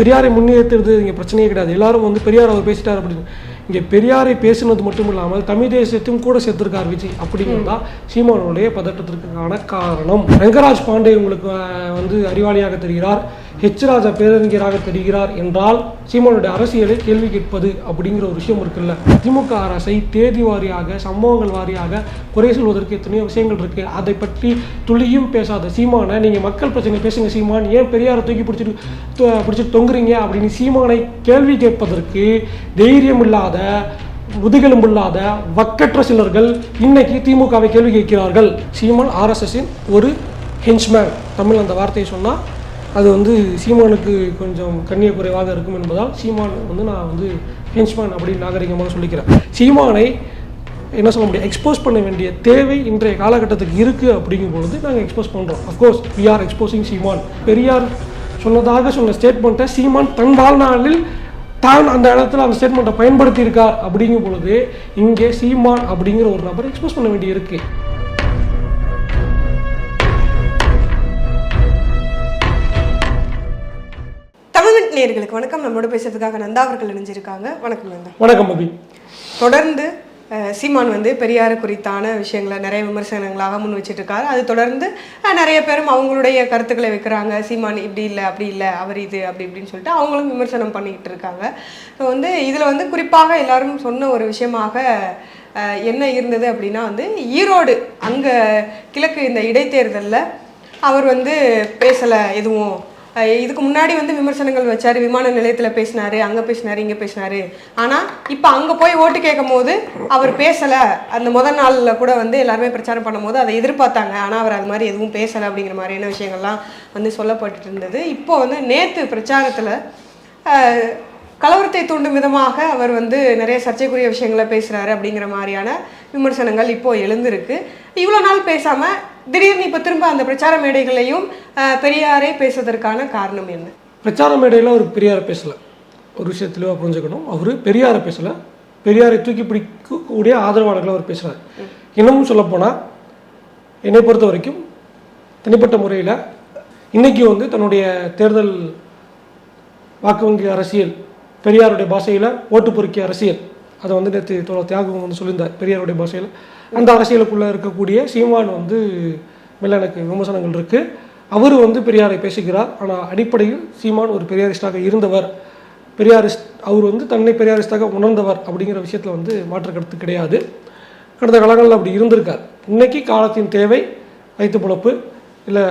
பெரியாரை முன்னேற்றுறது இங்கே பிரச்சனையே கிடையாது. எல்லாரும் வந்து பெரியார் அவர் பேசிட்டார் அப்படின்னு. இங்கே பெரியாரை பேசினது மட்டும் இல்லாமல் தமிழ் தேசியத்தையும் கூட சேர்த்திருக்கார் விஜய். அப்படிங்கிறது தான் சீமானுடைய பதட்டத்திற்கான காரணம். ரங்கராஜ் பாண்டே உங்களுக்கு வந்து அறிவாளியாக தெரிகிறார், ஹெச் ராஜா பேரறிஞராக தெரிகிறார் என்றால் சீமானுடைய அரசியலை கேள்வி கேட்பது அப்படிங்கிற ஒரு விஷயம் இருக்குல்ல. திமுக அரசை தேதி வாரியாக சம்பவங்கள் வாரியாக குறை சொல்வதற்கு எத்தனையோ விஷயங்கள் இருக்கு. அதை பற்றி துளியும் பேசாத சீமானை நீங்கள் மக்கள் பிரச்சனை பேசுங்க சீமான், ஏன் பெரியாரை தூக்கி பிடிச்சிட்டு தொங்குறீங்க அப்படின்னு சீமானை கேள்வி கேட்பதற்கு தைரியம் இல்லாத முதுகெலும்பில்லாத வக்கற்ற சிலர்கள் இன்னைக்கு திமுகவை கேள்வி கேட்கிறார்கள். சீமான் ஆர்எஸ்எஸின் ஒரு ஹென்ச்மேன். தமிழ் அந்த வார்த்தையை சொன்னால் அது வந்து சீமானுக்கு கொஞ்சம் கண்ணிய குறைவாக இருக்கும் என்பதால் சீமான் வந்து நான் வந்து ஹென்ச்மேன் அப்படின்னு நாகரிகமாக சொல்லிக்கிறேன். சீமானை என்ன சொல்ல முடியும், எக்ஸ்போஸ் பண்ண வேண்டிய தேவை இன்றைய காலகட்டத்துக்கு இருக்குது. அப்படிங்கும் பொழுது நாங்கள் எக்ஸ்போஸ் பண்ணுறோம். அஃப்கோர்ஸ் வி ஆர் எக்ஸ்போசிங் சீமான். பெரியார் சொன்னதாக சொன்ன ஸ்டேட்மெண்ட்டை சீமான் தன் வாழ்நாளில் தான் அந்த இடத்துல அந்த ஸ்டேட்மெண்ட்டை பயன்படுத்தி இருக்கார். அப்படிங்கும் பொழுது இங்கே சீமான் அப்படிங்கிற ஒரு நபரை எக்ஸ்போஸ் பண்ண வேண்டி இருக்கு. தமிழ் நேயர்களுக்கு வணக்கம். நம்மளோட பேசுறதுக்காக நந்தா அவர்கள் இணைஞ்சிருக்காங்க. வணக்கம் நந்தா. வணக்கம் அபி. தொடர்ந்து சீமான் வந்து பெரியார் குறித்தான விஷயங்களை நிறைய விமர்சனங்களாக முன் வச்சுட்டு இருக்காரு. அது தொடர்ந்து நிறைய பேரும் அவங்களுடைய கருத்துக்களை வைக்கிறாங்க. சீமான் இப்படி இல்லை, அப்படி இல்லை, அவர் இது அப்படி இப்படின்னு சொல்லிட்டு அவங்களும் விமர்சனம் பண்ணிக்கிட்டு இருக்காங்க. ஸோ வந்து இதில் வந்து குறிப்பாக எல்லாரும் சொன்ன ஒரு விஷயமாக என்ன இருந்தது அப்படின்னா வந்து ஈரோடு அங்கே கிழக்கு இந்த இடைத்தேர்தலில் அவர் வந்து பேசலை எதுவும். இதுக்கு முன்னாடி வந்து விமர்சனங்கள் வச்சார், விமான நிலையத்தில் பேசினார், அங்கே பேசினார், இங்கே பேசினார். ஆனால் இப்போ அங்கே போய் ஓட்டு கேட்கும் போது அவர் பேசலை. அந்த முதல் நாளில் கூட வந்து எல்லாருமே பிரச்சாரம் பண்ணும் போது அதை எதிர்பார்த்தாங்க. ஆனால் அவர் அது மாதிரி எதுவும் பேசலை அப்படிங்கிற மாதிரியான விஷயங்கள்லாம் வந்து சொல்லப்பட்டு இருந்தது. இப்போ வந்து நேற்று பிரச்சாரத்தில் கலவரத்தை தூண்டும் விதமாக அவர் வந்து நிறைய சர்ச்சைக்குரிய விஷயங்களை பேசுகிறாரு அப்படிங்கிற மாதிரியான விமர்சனங்கள் இப்போ எழுந்திருக்கு. இவ்வளோ நாள் பேசாமல் திடீர்னு இப்போ திரும்ப அந்த பிரச்சார மேடைகளையும் பெரியாரை பேசுவதற்கான காரணம் என்ன? பிரச்சார மேடையில் அவர் பெரியாரை பேசலை. ஒரு விஷயத்திலேயே புரிஞ்சுக்கணும், அவர் பெரியாரை பேசலை, பெரியாரை தூக்கி பிடிக்கக்கூடிய ஆதரவாளர்களை அவர் பேசுகிறார். இன்னமும் சொல்லப்போனால் என்னை பொறுத்த வரைக்கும் தனிப்பட்ட முறையில் இன்றைக்கி வந்து தன்னுடைய தேர்தல் வாக்கு வங்கி அரசியல், பெரியாருடைய பாஷையில் ஓட்டு பொறுக்கிய அரசியல், அதை வந்து நேற்று தியாகம் வந்து சொல்லியிருந்தார். பெரியாருடைய பாஷையில் அந்த அரசியலுக்குள்ளே இருக்கக்கூடிய சீமான் வந்து மேலே எனக்கு விமர்சனங்கள் இருக்குது. அவர் வந்து பெரியாரை பேசுகிறார். ஆனால் அடிப்படையில் சீமான் ஒரு பெரியாரிஸ்டாக இருந்தவர், அவர் வந்து தன்னை பெரியாரிஸ்டாக உணர்ந்தவர் அப்படிங்கிற விஷயத்தில் வந்து மாற்று கருத்து கிடையாது. கடந்த காலங்களில் அப்படி இருந்திருக்கார். இன்றைக்கி காலத்தின் தேவை, வைத்து பொழப்பு, இல்லை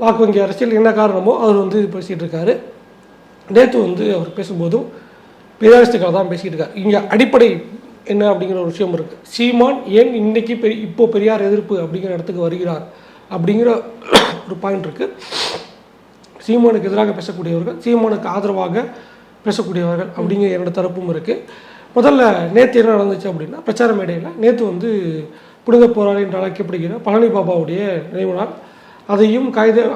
வாக்கு வங்கி அரசியல் என்ன காரணமோ அவர் வந்து பேசிகிட்டு இருக்காரு. நேற்று வந்து அவர் பேசும்போதும் பெரியாரிஸ்டுக்காக தான் பேசிகிட்டு இருக்கார். இங்கே அடிப்படை என்ன அப்படிங்கிற ஒரு விஷயம் இருக்குது. சீமான் ஏன் இன்றைக்கி இப்போ பெரியார் எதிர்ப்பு அப்படிங்கிற இடத்துக்கு வருகிறார் அப்படிங்கிற ஒரு பாயிண்ட் இருக்குது. சீமானுக்கு எதிராக பேசக்கூடியவர்கள், சீமானுக்கு ஆதரவாக பேசக்கூடியவர்கள் அப்படிங்கிற இரண்டு தரப்பும் இருக்குது. முதல்ல நேற்று என்ன நடந்துச்சு அப்படின்னா, பிரச்சார மேடையில் நேற்று வந்து புனித போராளி என்று அழைக்கப்படுகிற பழனி பாபாவுடைய நினைவு நாள். அதையும்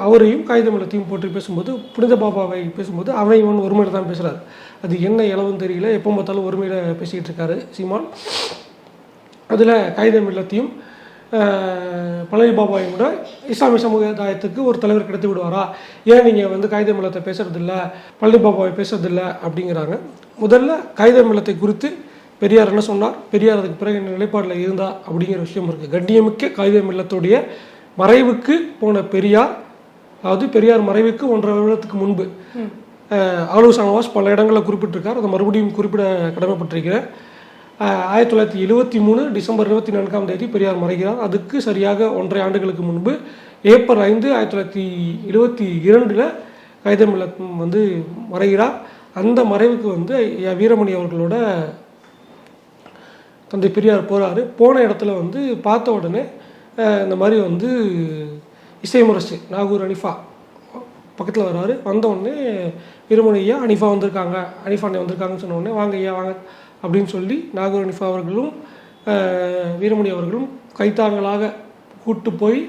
அவரையும் காகிதம் இல்லத்தையும் போட்டு பேசும்போது, புனித பாபாவை பேசும்போது அவன் இவன் ஒருமையில் தான் பேசுகிறார். அது என்ன இளவும் தெரியல, எப்போ பார்த்தாலும் ஒருமையில் பேசிக்கிட்டு இருக்காரு சீமான். அதில் காகிதம் இல்லத்தையும் பழனி பாபாவையும் கூட இஸ்லாமிய சமுதாயத்துக்கு ஒரு தலைவர் கிடைத்து விடுவாரா, ஏன் நீங்கள் வந்து காகிதம் இல்லத்தை பேசுறதில்ல, பழனி பாபாவை பேசுறதில்ல அப்படிங்கிறாங்க. முதல்ல காகிதம் இல்லத்தை குறித்து பெரியார் என்ன சொன்னார், பெரியார் அதுக்கு பிறகு என்ன நிலைப்பாடில் இருந்தார் அப்படிங்கிற விஷயம் இருக்குது. கண்ணியமிக்க காகிதம் இல்லத்துடைய மறைவுக்கு போன பெரியார், அதாவது பெரியார் மறைவுக்கு 1.5 வருடத்துக்கு முன்பு ஆலு ஷானவாஸ் பல இடங்களில் குறிப்பிட்டிருக்கார். அதை மறுபடியும் குறிப்பிட கடமைப்பட்டிருக்கிறேன். 1973 டிசம்பர் 24 பெரியார் மறைகிறார். அதுக்கு சரியாக 1.5 ஆண்டுகளுக்கு முன்பு ஏப்ரல் 5, 1972 காகிதம் இல்லம் வந்து மறைகிறார். அந்த மறைவுக்கு வந்து வீரமணி அவர்களோட தந்தை பெரியார் போகிறாரு. போன இடத்துல வந்து பார்த்த உடனே இந்த மாதிரி வந்து இசைமுரசு நாகூர் அனிஃபா பக்கத்தில் வர்றாரு. வந்தவுடனே வீரமணி ஐயா அனிஃபா வந்திருக்காங்க, அனிஃபா அண்ணே வந்திருக்காங்கன்னு சொன்ன உடனே வாங்க ஐயா வாங்க அப்படின்னு சொல்லி நாகூர் அனிஃபா அவர்களும் வீரமணி அவர்களும் கைத்தாங்களாக கூட்டு போய்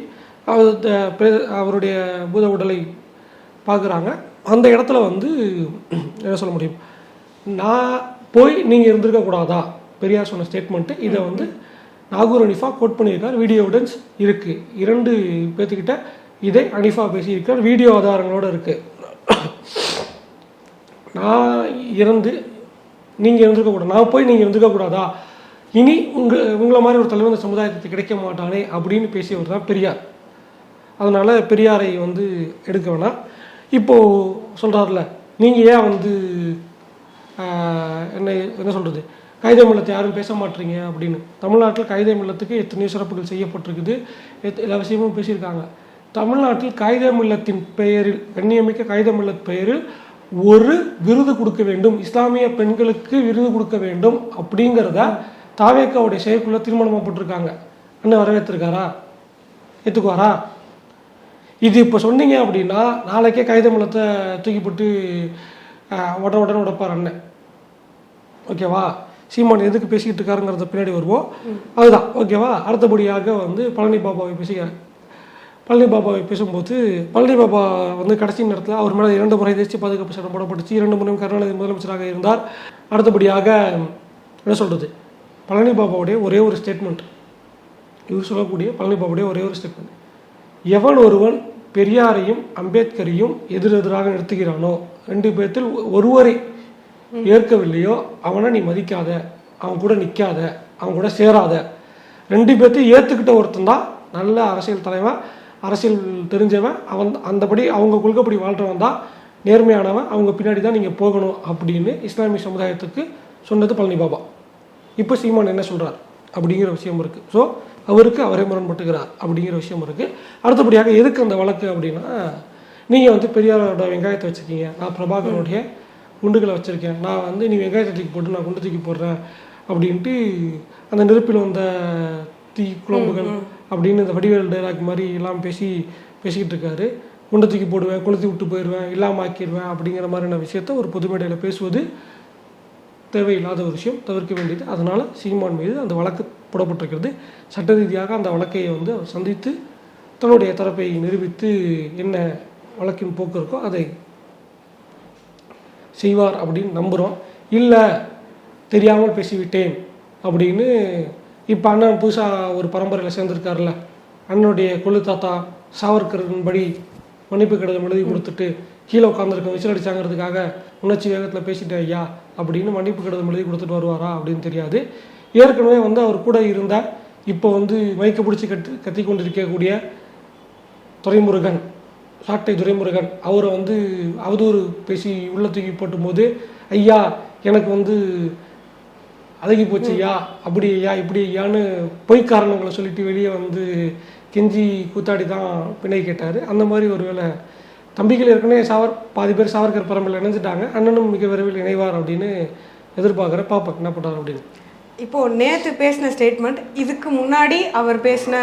அவருடைய பூத உடலை பார்க்குறாங்க. அந்த இடத்துல வந்து என்ன சொல்ல முடியும், நான் போய் நீங்கள் இருந்திருக்கக்கூடாதா, பெரியார் சொன்ன ஸ்டேட்மெண்ட்டு. இதை வந்து நாகூர் அனிஃபா கோட் பண்ணியிருக்கார். வீடியோ எவிடன்ஸ் இருக்குது. 2 பேர்த்துக்கிட்ட இதை அனிஃபா பேசியிருக்கார். வீடியோ ஆதாரங்களோடு இருக்குது. நான் இறந்து நீங்கள் இருந்திருக்கக்கூடாது, நான் போய் நீங்கள் இருந்திருக்கக்கூடாதா, இனி உங்களை மாதிரி ஒரு தலைவர் இந்த சமுதாயத்துக்கு கிடைக்க மாட்டானே அப்படின்னு பேசியவர் தான் பெரியார். அதனால் பெரியாரை வந்து எடுக்க வேணாம். இப்போது சொல்கிறார்ல, நீங்கள் ஏன் வந்து என்ன சொல்கிறது, கைதை மில்லத்தை யாரும் பேச மாட்டீங்க அப்படின்னு. தமிழ்நாட்டில் கைதை மில்லத்துக்கு எத்தனையோ சிறப்புகள் செய்யப்பட்டிருக்குது, எல்லா விஷயமும் பேசியிருக்காங்க. தமிழ்நாட்டில் கைதை மில்லத்தின் பெயரில், கண்ணியமிக்க கைதை மில்லத் பெயரில் ஒரு விருது கொடுக்க வேண்டும், இஸ்லாமிய பெண்களுக்கு விருது கொடுக்க வேண்டும் அப்படிங்கிறத தாவேக்காவுடைய செயற்குள்ள தீர்மானமாக போட்டிருக்காங்க. அண்ணன் வரவேற்றிருக்காரா, ஏற்றுக்குவாரா? இது இப்போ சொன்னீங்க அப்படின்னா நாளைக்கே கைதை மில்லத்தை தூக்கி போட்டு உடனே உடைப்பார் அண்ணன். ஓகேவா? சீமான் எதுக்கு பேசிக்கிட்டு இருக்காருங்கிறத பின்னாடி வருவோம். அதுதான் ஓகேவா. அடுத்தபடியாக வந்து பழனி பாபாவை பேசும்போது பழனி பாபா வந்து கடைசி நேரத்தில் அவர் மேலே 2 முறை தேசிய பாதுகாப்பு சட்டம் போடப்பட்டுச்சு. 2 முறையும் கருணாநிதி முதலமைச்சராக இருந்தார். அடுத்தபடியாக என்ன சொல்கிறது, பழனி பாபாவுடைய ஒரே ஒரு ஸ்டேட்மெண்ட், இவர் சொல்லக்கூடிய பழனி பாபாவுடைய ஒரே ஒரு ஸ்டேட்மெண்ட், எவன் ஒருவன் பெரியாரையும் அம்பேத்கரையும் எதிரெதிராக நிறுத்துகிறானோ, 2 பேர்த்தில் ஒருவரை ஏற்கவில்லையோ அவனை நீ மதிக்காத, அவன் கூட நிற்காத, அவன் கூட சேராத. 2 பேர்த்தையும் ஏற்றுக்கிட்ட ஒருத்தன் தான் நல்ல அரசியல் தலைவன், அரசியல் தெரிஞ்சவன், அவன் அந்தபடி அவங்க கொள்கைப்படி வாழ்கிறவன் தான் நேர்மையானவன், அவங்க பின்னாடி தான் நீங்கள் போகணும் அப்படின்னு இஸ்லாமிய சமுதாயத்துக்கு சொன்னது பழனி பாபா. இப்போ சீமான் என்ன சொல்கிறார் அப்படிங்கிற விஷயம் இருக்குது. ஸோ அவருக்கு அவரே முரண்பட்டுக்கிறார் அப்படிங்கிற விஷயம் இருக்குது. அடுத்தபடியாக எதுக்கு அந்த வழக்கு அப்படின்னா, நீங்கள் வந்து பெரியாரோட வெங்காயத்தை வச்சுருக்கீங்க, நான் பிரபாகரனுடைய குண்டுகளை வச்சுருக்கேன், நான் வந்து நீ வெங்காயத்தை தூக்கி போட்டு நான் குண்டு தூக்கி போடுறேன் அப்படின்ட்டு அந்த நெருப்பில் வந்த தீ குழம்புகள் அப்படின்னு இந்த வடிவேல் டைலாக் மாதிரி எல்லாம் பேசிக்கிட்டு இருக்காரு. குண்டை தூக்கி போடுவேன், கொளுத்தி விட்டு போயிடுவேன், இல்லாமல் ஆக்கிடுவேன் அப்படிங்கிற மாதிரியான விஷயத்த ஒரு பொது மேடையில் பேசுவது தேவையில்லாத ஒரு விஷயம், தவிர்க்க வேண்டியது. அதனால் சீமான் மீது அந்த வழக்கு போடப்பட்டிருக்கிறது. சட்ட ரீதியாக அந்த வழக்கை வந்து அவர் சந்தித்து தன்னுடைய தரப்பை நிரூபித்து என்ன வழக்கின் போக்கு இருக்கோ அதை செய்வார் அப்படின்னு நம்புகிறோம். இல்லை தெரியாமல் பேசிவிட்டேன் அப்படின்னு இப்போ அண்ணன் புதுசாக ஒரு பரம்பரையில் சேர்ந்துருக்காருல்ல, அண்ணனுடைய கொள்ளு தாத்தா சாவர்கரின்படி மன்னிப்பு கடிதம் எழுதி கொடுத்துட்டு கீழே உட்காந்துருக்க விசில் அடிச்சாங்கிறதுக்காக உணர்ச்சி வேகத்தில் பேசிட்டேன் ஐயா அப்படின்னு மன்னிப்பு கடிதம் எழுதி கொடுத்துட்டு வருவாரா அப்படின்னு தெரியாது. ஏற்கனவே வந்து அவர் கூட இருந்தால் இப்போ வந்து மைக்க பிடிச்சி கத்தி கொண்டிருக்கக்கூடிய துரைமுருகன், சாட்டை துரைமுருகன், அவரை வந்து அவதூறு பேசி உள்ள தூக்கி போட்டும்போது ஐயா எனக்கு வந்து அழகி போச்சு ஐயா, அப்படி ஐயா இப்படி ஐயான்னு பொய் காரணங்களை சொல்லிட்டு வெளியே வந்து கெஞ்சி கூத்தாடி தான் பிணை கேட்டார். அந்த மாதிரி ஒரு வேளை தம்பிகள் ஏற்கனவே பாதி பேர் சாவர்கர் பரம்பரையில் இணைஞ்சிட்டாங்க, அண்ணனும் மிக விரைவில் இணைவார் அப்படின்னு எதிர்பார்க்குற பாப்பா என்ன பண்ணுறாரு அப்படின்னு. இப்போது நேற்று பேசின ஸ்டேட்மெண்ட், இதுக்கு முன்னாடி அவர் பேசின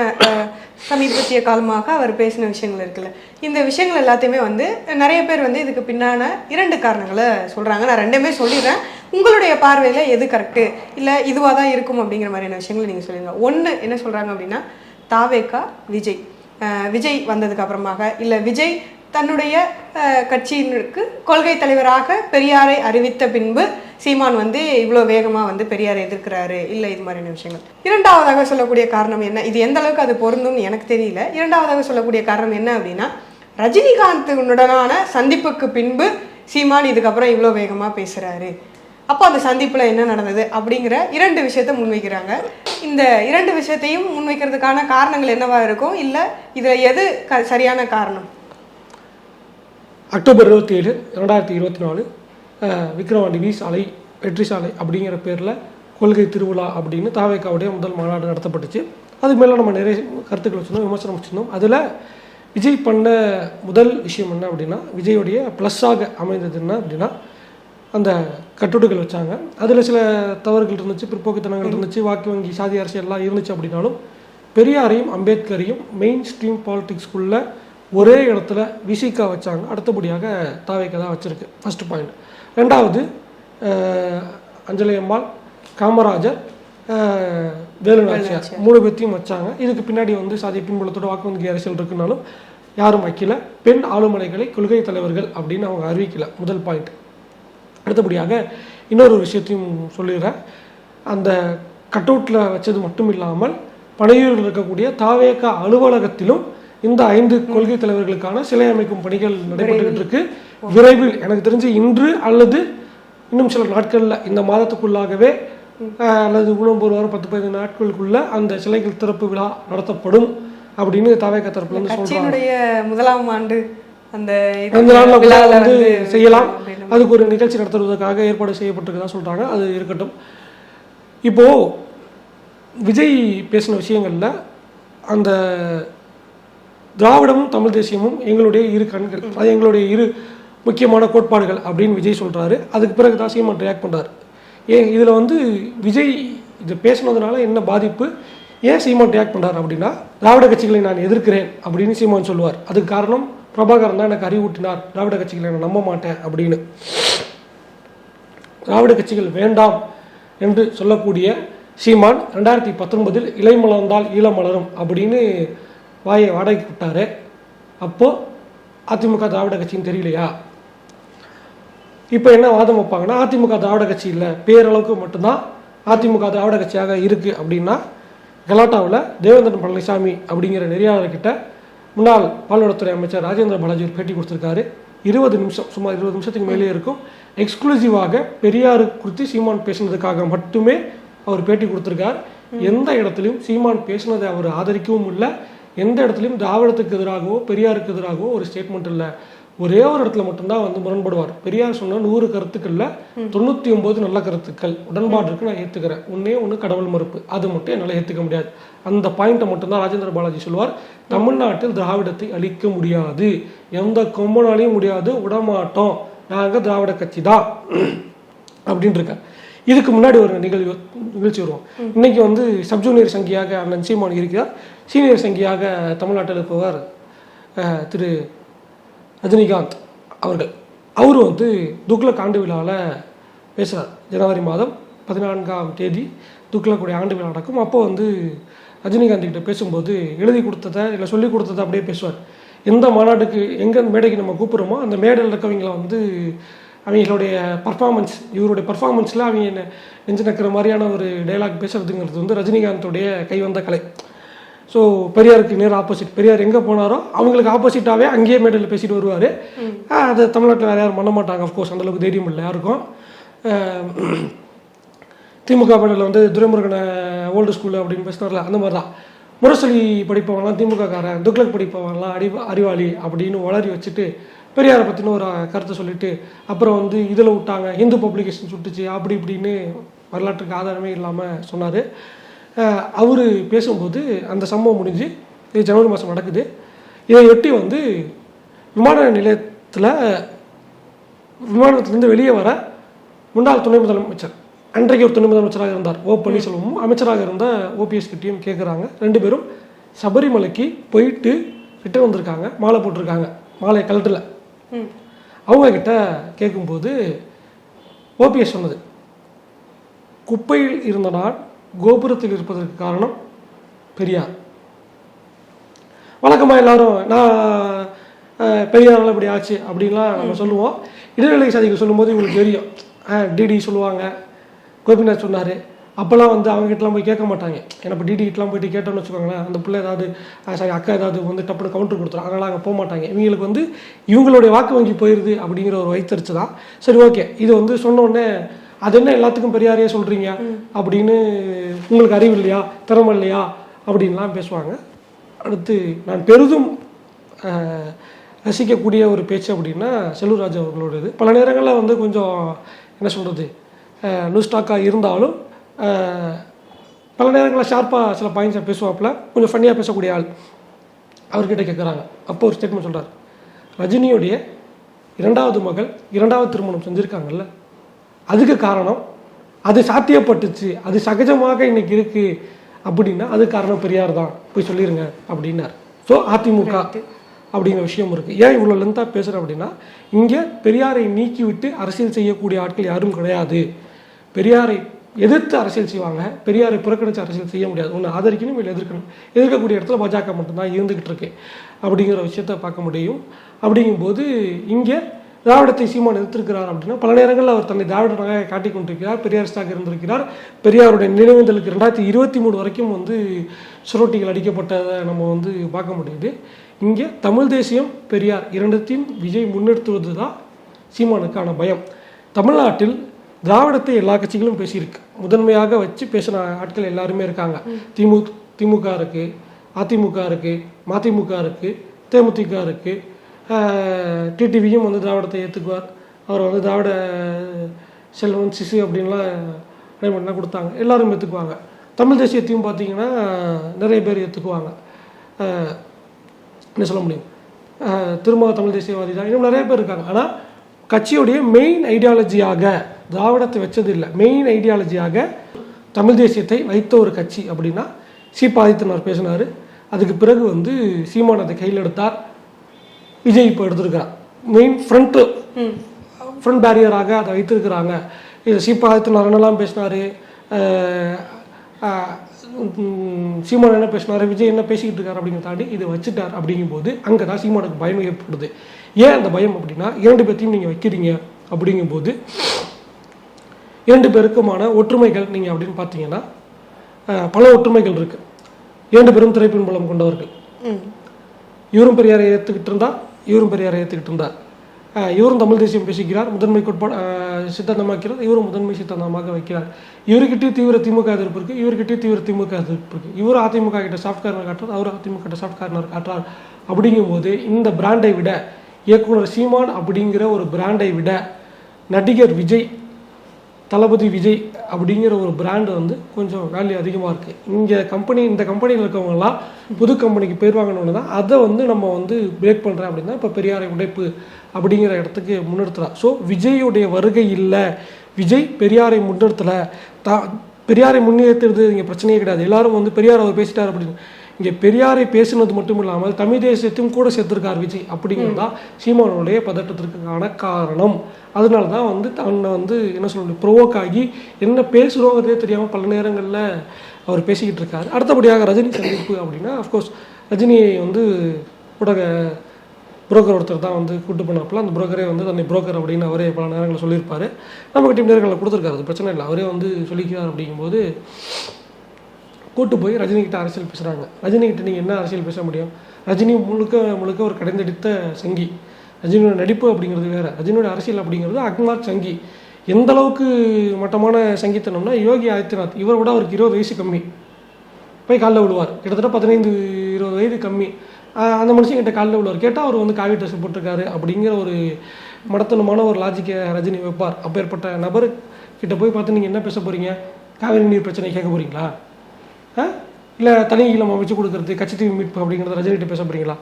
சமீபத்திய காலமாக அவர் பேசின விஷயங்கள் இருக்குல்ல, இந்த விஷயங்கள் எல்லாத்தையுமே வந்து நிறைய பேர் வந்து இதுக்கு பின்னான 2 காரணங்களை சொல்கிறாங்க. நான் 2மே சொல்லிடுறேன், உங்களுடைய பார்வையில் எது கரெக்டு இல்லை இதுவாக தான் இருக்கும் அப்படிங்கிற மாதிரியான விஷயங்களை நீங்கள் சொல்லிடுங்க. ஒன்று என்ன சொல்கிறாங்க அப்படின்னா, தாவேகா விஜய் வந்ததுக்கு அப்புறமாக இல்லை விஜய் தன்னுடைய கட்சியினருக்கு கொள்கை தலைவராக பெரியாரை அறிவித்த பின்பு சீமான் வந்து இவ்வளோ வேகமாக வந்து பெரியாரை எதிர்க்கிறாரு இல்லை இது மாதிரியான விஷயங்கள். 2வதாக சொல்லக்கூடிய காரணம் என்ன, இது எந்த அளவுக்கு அது பொருந்தும்னு எனக்கு தெரியல. 2வதாக சொல்லக்கூடிய காரணம் என்ன அப்படின்னா, ரஜினிகாந்துடனான சந்திப்புக்கு பின்பு சீமான் இதுக்கப்புறம் இவ்வளோ வேகமாக பேசுகிறாரு, அப்போ அந்த சந்திப்பில் என்ன நடந்தது அப்படிங்கிற 2 விஷயத்த முன்வைக்கிறாங்க. இந்த 2 விஷயத்தையும் முன்வைக்கிறதுக்கான காரணங்கள் என்னவா இருக்கும், இல்லை இதில் எது சரியான காரணம்? அக்டோபர் 27, 2024 விக்கிரவாண்டி வி சாலை வெற்றி சாலை அப்படிங்கிற பேரில் கொள்கை திருவிழா அப்படின்னு தாவேக்காவுடைய முதல் மாநாடு நடத்தப்பட்டுச்சு. அதுக்கு மேலே நம்ம நிறைய கருத்துக்கள் வச்சுருந்தோம், விமர்சனம் வச்சுருந்தோம். அதில் விஜய் பண்ண முதல் விஷயம் என்ன அப்படின்னா, விஜயோடைய ப்ளஸ்ஸாக அமைந்தது என்ன அப்படின்னா, அந்த கட்டுரைகள் வச்சாங்க. அதில் சில தவறுகள் இருந்துச்சு, பிற்போக்குத்தனங்கள் இருந்துச்சு, வாக்கு வங்கி சாதி அரசியல்லாம் இருந்துச்சு. அப்படின்னாலும் பெரியாரையும் அம்பேத்கரையும் மெயின் ஸ்ட்ரீம் பாலிடிக்ஸ்குள்ளே ஒரே இடத்துல விசிகா வச்சாங்க. அடுத்தபடியாக தாவேக்கா தான் வச்சுருக்கு, ஃபஸ்ட்டு பாயிண்ட். 2வது அஞ்சலி அம்மாள், காமராஜர், வேலுநாச்சியார் 3 பேர்த்தையும் வச்சாங்க. இதுக்கு பின்னாடி வந்து சாதி பின்புலத்தோட வாக்கு வங்கி அரசியல் இருக்குனாலும் யாரும் வைக்கல. பெண் ஆளுமனைகளை கொள்கை தலைவர்கள் அப்படின்னு அவங்க அறிவிக்கல, முதல் பாயிண்ட். அடுத்தபடியாக இன்னொரு விஷயத்தையும் சொல்லிடுறேன். அந்த கட் அவுட்டில் வச்சது மட்டும் இல்லாமல் பனையூரில் இருக்கக்கூடிய தாவேக்கா அலுவலகத்திலும் இந்த 5 கொள்கை தலைவர்களுக்கான சிலை அமைக்கும் பணிகள் நடைபெற்றுக்கிட்டு இருக்கு. விரைவில் எனக்கு தெரிஞ்சு இன்று அல்லது இன்னும் சில நாட்களில் இந்த மாதத்துக்குள்ளாகவே அல்லது இன்னும் ஒரு வாரம் 10-15 நாட்களுக்குள்ள அந்த சிலைகள் திறப்பு விழா நடத்தப்படும் அப்படின்னு தவேக தரப்புல இருந்து சொல்றாங்க. முதலாம் ஆண்டு அந்த நாள்ல வந்து செய்யலாம், அதுக்கு ஒரு நிகழ்ச்சி நடத்துவதற்காக ஏற்பாடு செய்யப்பட்டிருக்கதா சொல்றாங்க. அது இருக்கட்டும். இப்போ விஜய் பேசின விஷயங்கள்ல அந்த திராவிடமும் தமிழ் தேசியமும் எங்களுடைய இரு கண்கள், அது எங்களுடைய இரு முக்கியமான கோட்பாடுகள் அப்படின்னு விஜய் சொல்றாரு. அதுக்கு பிறகு தான் சீமான் ரியாக்ட் பண்றாரு. ஏன் இதில் வந்து விஜய் இது பேசுனதுனால என்ன பாதிப்பு, ஏன் சீமான் ரியாக்ட் பண்ணுறாரு அப்படின்னா, திராவிட கட்சிகளை நான் எதிர்க்கிறேன் அப்படின்னு சீமான் சொல்லுவார். அதுக்கு காரணம் பிரபாகரன் தான் எனக்கு அறிவூட்டினார், திராவிட கட்சிகளை நான் நம்ப மாட்டேன் அப்படின்னு. திராவிட கட்சிகள் வேண்டாம் என்று சொல்லக்கூடிய சீமான் 2019 இலை மலர்ந்தால் ஈழம் மலரும் அப்படின்னு வாயை வாடகைக்கு விட்டாரு. அப்போது அதிமுக திராவிட கட்சின்னு தெரியலையா? இப்போ என்ன வாதம் வைப்பாங்கன்னா, அதிமுக திராவிட கட்சி இல்லை, பேரளவுக்கு மட்டும்தான் அதிமுக திராவிட கட்சியாக இருக்குது அப்படின்னா, கலாட்டாவில் தேவேந்திரன் பழனிசாமி அப்படிங்கிற நெறியாளர்கிட்ட முன்னாள் பால்வளத்துறை அமைச்சர் ராஜேந்திர பாலாஜி பேட்டி கொடுத்துருக்காரு. 20 நிமிஷம், சுமார் 20 நிமிஷத்துக்கு மேலே இருக்கும். எக்ஸ்க்ளூசிவாக பெரியார் குறித்து சீமான் பேசினதுக்காக மட்டுமே அவர் பேட்டி கொடுத்துருக்கார். எந்த இடத்துலையும் சீமான் பேசினதை அவர் ஆதரிக்கவும் இல்லை, எந்த இடத்துலையும் திராவிடத்துக்கு எதிராகவோ பெரியாருக்கு எதிராகவோ ஒரு ஸ்டேட்மெண்ட் இல்லை. ஒரே ஒரு இடத்துல மட்டும்தான் வந்து முரண்படுவார். பெரியார் சொன்ன 100 கருத்துக்கள்ல 99 நல்ல கருத்துக்கள், உடன்பாடு இருக்கு, நான் ஏற்றுக்கிறேன். ஒன்று கடவுள் மறுப்பு, அது மட்டும் என்னால் ஏற்றுக்க முடியாது. அந்த பாயிண்ட்டை மட்டும்தான் ராஜேந்திர பாலாஜி சொல்லுவார். தமிழ்நாட்டில் திராவிடத்தை அழிக்க முடியாது, எந்த கொம்பனாலையும் முடியாது, விடமாட்டோம், நாங்கள் திராவிட கட்சி தான் அப்படின்னு இருக்க. இதுக்கு முன்னாடி ஒரு நிகழ்ச்சி வருவோம். இன்னைக்கு வந்து சப்ஜூனியர் சங்கியாக அண்ணன் சீமான் இருக்கிறார். சீனியர் சங்கியாக தமிழ்நாட்டில் இருப்பவர் திரு ரஜினிகாந்த் அவர்கள். அவரு வந்து துக்ளக் ஆண்டு விழாவில் பேசுகிறார். ஜனவரி மாதம் 14ஆம் தேதி துக்ளக்குடைய ஆண்டு விழா நடக்கும். அப்போ வந்து ரஜினிகாந்த் கிட்ட பேசும்போது எழுதி கொடுத்ததை இல்லை சொல்லி கொடுத்ததை அப்படியே பேசுவார். எந்த மாநாட்டுக்கு எங்கே மேடைக்கு நம்ம கூப்பிட்றோமோ அந்த மேடையில் இருக்கவங்களை வந்து அவங்களுடைய பர்ஃபார்மன்ஸ், இவருடைய பர்ஃபார்மன்ஸில் அவங்க நெஞ்சு நக்கிற மாதிரியான ஒரு டைலாக் பேசுறதுங்கிறது வந்து ரஜினிகாந்தோடைய கைவந்த கலை. ஸோ பெரியாருக்கு நேர் ஆப்போசிட், பெரியார் எங்கே போனாரோ அவங்களுக்கு ஆப்போசிட்டாகவே அங்கேயே மேடையில் பேசிட்டு வருவார். அது தமிழ்நாட்டில் வேறு யாரும் பண்ண மாட்டாங்க. அஃப்கோர்ஸ் அந்தளவுக்கு தைரியம் இல்லை யாருக்கும். திமுக மேடையில் வந்து துரைமுருகனை ஓல்டு ஸ்கூலு அப்படின்னு பேசினார்ல, அந்த மாதிரி தான். முரசொலி படிப்பவங்களாம் திமுககாரன், துக்ளக் படிப்பவங்களாம் அறிவாளி அப்படின்னு வளரி வச்சுட்டு பெரியாரை பற்றின ஒரு கருத்தை சொல்லிட்டு அப்புறம் வந்து இதில் விட்டாங்க, ஹிந்து பப்ளிகேஷன் சுட்டுச்சு அப்படி இப்படின்னு வரலாற்றுக்கு ஆதாரமே இல்லாமல் சொன்னார். அவர் பேசும்போது அந்த சம்பவம் முடிஞ்சு இது ஜனவரி மாதம் நடக்குது. இதை ஒட்டி வந்து விமான நிலையத்திலேருந்து வெளியே வர முன்னாள் துணை முதலமைச்சர், அன்றைக்கு ஒரு துணை முதலமைச்சராக இருந்தார் ஓ பன்னீர்செல்வமும், அமைச்சராக இருந்த ஓபிஎஸ் கிட்டையும் கேட்குறாங்க. 2 பேரும் சபரிமலைக்கு போயிட்டு ரிட்டர்ன் வந்திருக்காங்க, மாலை போட்டிருக்காங்க, மாலை கலட்டில். அவங்க கிட்ட கேட்கும்போது ஓபிஎஸ் சொன்னது, குப்பையில் இருந்த நான் கோபுரத்தில் இருப்பதற்கு காரணம் பெரியார். வழக்கமாக எல்லாரும் நான் பெரியாரால் இப்படி ஆச்சு அப்படின்லாம் நம்ம சொல்லுவோம். இடைநிலை சாதிகள் சொல்லும்போது இவங்களுக்கு தெரியும். டிடி சொல்லுவாங்க, கோபிநாத் சொன்னார். அப்போல்லாம் வந்து அவங்ககிட்டலாம் போய் கேட்க மாட்டாங்க. ஏன்னா இப்போ டிடிகிட்டலாம் போயிட்டு கேட்டோன்னு வச்சுக்கோங்களேன், அந்த பிள்ளை ஏதாவது அக்கா ஏதாவது வந்து டப்புன்னு கவுண்டர் கொடுத்துரும், அதனால் அங்கே போக மாட்டாங்க. இவங்களுக்கு வந்து இவங்களுடைய வாக்கு வங்கி போயிடுது அப்படிங்கிற ஒரு வைத்தறிச்சு தான். சரி ஓகே, இது வந்து சொன்னோடனே அது என்ன எல்லாத்துக்கும் பெரியாரையே சொல்கிறீங்க அப்படின்னு, உங்களுக்கு அறிவு இல்லையா, திறமை இல்லையா அப்படின்லாம் பேசுவாங்க. அடுத்து நான் பெரிதும் ரசிக்கக்கூடிய ஒரு பேச்சு அப்படின்னா செல்லூர்ராஜ் அவர்களோடது. பல நேரங்களில் வந்து கொஞ்சம் என்ன சொல்கிறது, நியூஸ்டாக்காக இருந்தாலும் பல நேரங்களில் ஷார்ப்பாக சில பாயிண்ட்ஸை பேசுவாப்பில், கொஞ்சம் ஃபன்னியாக பேசக்கூடிய ஆள். அவர்கிட்ட கேட்குறாங்க. அப்போ ஒரு ஸ்டேட்மெண்ட் சொல்கிறார், ரஜினியோடைய 2வது மகள் 2வது திருமணம் செஞ்சுருக்காங்கல்ல, அதுக்கு காரணம் அது சாத்தியப்பட்டுச்சு, அது சகஜமாக இன்னைக்கு இருக்குது அப்படின்னா அது காரணம் பெரியார் தான், போய் சொல்லிடுங்க அப்படின்னார். ஸோ அதிமுக அப்படிங்கிற விஷயம் இருக்குது. ஏன் இவ்வளோ லென்த்தாக பேசுகிறேன் அப்படின்னா, இங்கே பெரியாரை நீக்கிவிட்டு அரசியல் செய்யக்கூடிய ஆட்கள் யாரும் கிடையாது. பெரியாரை எதிர்த்து அரசியல் செய்வாங்க, பெரியாரை புறக்கணித்து அரசியல் செய்ய முடியாது. ஒன்று ஆதரிக்கணும், இல்லை எதிர்க்கணும். எதிர்க்கக்கூடிய இடத்துல பாஜக மட்டும்தான் இருந்துக்கிட்டு இருக்கு அப்படிங்கிற விஷயத்த பார்க்க முடியும். அப்படிங்கும்போது இங்கே திராவிடத்தை சீமான் எதிர்த்திருக்கிறார் அப்படின்னா, பல நேரங்களில் அவர் தன்னை திராவிடனாக காட்டிக் கொண்டிருக்கிறார், பெரியாரிஸ்டாக இருந்திருக்கிறார். பெரியாருடைய நினைவேந்தலுக்கு 2023 வரைக்கும் வந்து சுரோட்டிகள் அடிக்கப்பட்டதை நம்ம வந்து பார்க்க முடியுது. இங்கே தமிழ் தேசியம் பெரியார் இரண்டத்தையும் விஜய் முன்னெடுத்துவது தான் சீமானுக்கான பயம். தமிழ்நாட்டில் திராவிடத்தை எல்லா கட்சிகளும் பேசியிருக்கு. முதன்மையாக வச்சு பேசின ஆட்கள் எல்லாருமே இருக்காங்க. திமுக இருக்குது, அதிமுக இருக்குது, மதிமுக இருக்குது, தேமுதிக இருக்குது. டிடிவியும் வந்து திராவிடத்தை ஏற்றுக்குவார். அவர் வந்து திராவிட செல்வன் சிசு அப்படின்லாம் அடைமொழிலாம் கொடுத்தாங்க. எல்லாரும் ஏற்றுக்குவாங்க. தமிழ் தேசியத்தையும் பார்த்தீங்கன்னா நிறைய பேர் ஏற்றுக்குவாங்க. என்ன சொல்ல முடியும், திரும்ப தமிழ் தேசியவாதி தான், இன்னும் நிறைய பேர் இருக்காங்க. ஆனால் கட்சியுடைய மெயின் ஐடியாலஜியாக திராவிடத்தை வச்சது இல்லை. மெயின் ஐடியாலஜியாக தமிழ் தேசியத்தை வைத்த ஒரு கட்சி அப்படின்னா ஆதித்தனார் பேசினார். அதுக்கு பிறகு வந்து சீமான் அதை கையில் எடுத்தார். விஜய் இப்போ எடுத்திருக்கிறார். மெயின் ஃப்ரண்ட் பேரியராக அதை வைத்திருக்கிறாங்க. இது ஆதித்தனார் என்னெல்லாம் பேசினார், சீமான் என்ன பேசினார், விஜய் என்ன பேசிக்கிட்டு இருக்காரு அப்படிங்கிறத தாண்டி இதை வச்சுட்டார். அப்படிங்கும்போது அங்கே தான் சீமானுக்கு பயம் ஏற்படுது. ஏன் அந்த பயம் அப்படின்னா, 2 பேர்த்தையும் நீங்கள் வைக்கிறீங்க அப்படிங்கும்போது 2 பேருக்குமான ஒற்றுமைகள் நீங்கள் அப்படின்னு பார்த்தீங்கன்னா பல ஒற்றுமைகள் இருக்குது. 2 பேரும் திரைப்பின்பலம் கொண்டவர்கள். இவரும் பெரியாரை ஏற்றுக்கிட்டு இருந்தார், இவரும் பெரியாரை ஏற்றுக்கிட்டு இருந்தார். இவரும் தமிழ் தேசியம் பேசிக்கிறார், முதன்மை கோட்பாடு சித்தாந்தமாக்கிறார், இவரும் முதன்மை சித்தாந்தமாக வைக்கிறார். இவர்கிட்டயும் தீவிர திமுக எதிர்ப்பு இருக்குது, இவர்கிட்டயும் தீவிர திமுக எதிர்ப்பு இருக்குது. இவர் அதிமுக கிட்ட சாஃப்ட் கார்னர் காட்டுறார், அவர் அதிமுக கிட்ட சாஃப்ட் கார்னர் காட்டுறார். அப்படிங்கும்போது இந்த பிராண்டை விட, இயக்குனர் சீமான் அப்படிங்கிற ஒரு பிராண்டை விட நடிகர் விஜய், தளபதி விஜய் அப்படிங்கிற ஒரு பிராண்டு வந்து கொஞ்சம் வேல்யூ அதிகமாக இருக்குது. இந்த கம்பெனியில் இருக்கவங்கலாம் புது கம்பெனிக்கு போயிடுவாங்கன்னு தான் அதை வந்து நம்ம வந்து பிரேக் பண்ணுறேன் அப்படின்னா இப்போ பெரியாரை உடைப்பு அப்படிங்கிற இடத்துக்கு முன்னிறுத்துறா. ஸோ விஜயுடைய வருகை இல்லை, விஜய் பெரியாரை முன்னிறுத்தலை. பெரியாரை முன்னிறுத்துறது இங்கே பிரச்சனையே கிடையாது. எல்லாரும் வந்து பெரியார் அவர் பேசிட்டார் அப்படின்னு. இங்கே பெரியாரை பேசினது மட்டும் இல்லாமல் தமிழ் தேசியத்தையும் கூட சேர்த்துருக்கார் விஜய். அப்படிங்கிறது தான் சீமானுடைய பதட்டத்திற்கான காரணம். அதனால தான் வந்து தன்னை வந்து என்ன சொல்ல ப்ரோவோக் ஆகி என்ன பேசுகிறோங்கிறதே தெரியாமல் பல நேரங்களில் அவர் பேசிக்கிட்டு இருக்காரு. அடுத்தபடியாக ரஜினி சந்திப்பு அப்படின்னா அஃப்கோர்ஸ் ரஜினியை வந்து ஊடக புரோக்கர் ஒருத்தர் தான் வந்து கூட்டு பண்ணப்பல அந்த புரோக்கரே வந்து தன்னை புரோக்கர் அப்படின்னு அவரே பல நேரங்களில் சொல்லியிருப்பார். நமக்கு டீம் நேரங்களில் கொடுத்துருக்காரு, அது பிரச்சனை இல்லை. அவரே வந்து சொல்லிக்கிறார். அப்படிங்கும்போது கூட்டு போய் ரஜினிகிட்ட அரசியல் பேசுகிறாங்க. ரஜினிகிட்ட நீங்கள் என்ன அரசியல் பேச முடியும்? ரஜினி முழுக்க ஒரு கடைந்தடித்த சங்கி. ரஜினியோட நடிப்பு அப்படிங்கிறது வேறு, ரஜினியோட அரசியல் அப்படிங்கிறது அக்மார்க் சங்கி. எந்த அளவுக்கு மட்டமான சங்கித்தனம்னா, யோகி ஆதித்யநாத் இவரை விட அவருக்கு 20 வயசு கம்மி. போய் காலில் விழுவார். கிட்டத்தட்ட 15-20 வயது கம்மி. அந்த மனுஷங்கிட்ட காலில் விழுவார். கேட்டால் அவர் வந்து காவி ட்ரெஸ் போட்டிருக்காரு அப்படிங்கிற ஒரு மடத்தனமான ஒரு லாஜிக்கை ரஜினி வைப்பார். அப்பேற்பட்ட நபர்கிட்ட போய் பார்த்து நீங்கள் என்ன பேச போகிறீங்க? காவிரி நீர் பிரச்சனை கேட்க போகிறீங்களா? இல்லை தனி ஈழம் அமைச்சு கொடுக்குறது, கட்சித்தீவு மீட்பு அப்படிங்கிறத ரஜினிகிட்ட பேச போகிறீங்களா?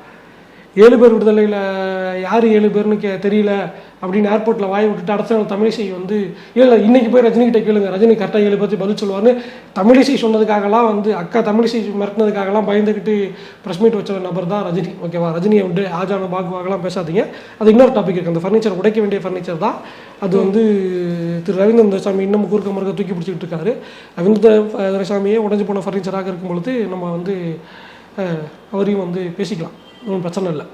7 பேர் விடுதலையில் யார் 7 பேர்னு தெரியல அப்படின்னு ஏர்போர்ட்டில் வாய் விட்டுட்டு அரசாங்கம் தமிழிசை வந்து இல்லை இன்றைக்கி போய் ரஜினிகிட்ட கேளுங்க, ரஜினி கரெக்டாக 7 பேர்த்து பதில் சொல்லுவார்னு தமிழிசை சொன்னதுக்காகலாம் வந்து அக்கா தமிழிசை மிரட்டினதுக்காகலாம் பயந்துக்கிட்டு ப்ரெஸ் மீட் வச்ச நபர் தான் ரஜினி. ஓகேவா? ரஜினியை வந்து ஆஜான பாகுவாகலாம் பேசாதீங்க. அது இன்னொரு டாபிக் இருக்குது. அந்த ஃபர்னிச்சர் உடைக்க வேண்டிய ஃபர்னிச்சர் தான் அது. வந்து திரு ரவீந்திர துரைசாமி இன்னும் குறுக்க முறுக்க தூக்கி பிடிச்சிக்கிட்டு இருக்காரு. ரவீந்திர துரைசாமியே உடஞ்சி போன ஃபர்னிச்சராக இருக்கும் பொழுது நம்ம வந்து அவரையும் வந்து பேசிக்கலாம், ஒன்றும் பிரச்சனை இல்லை.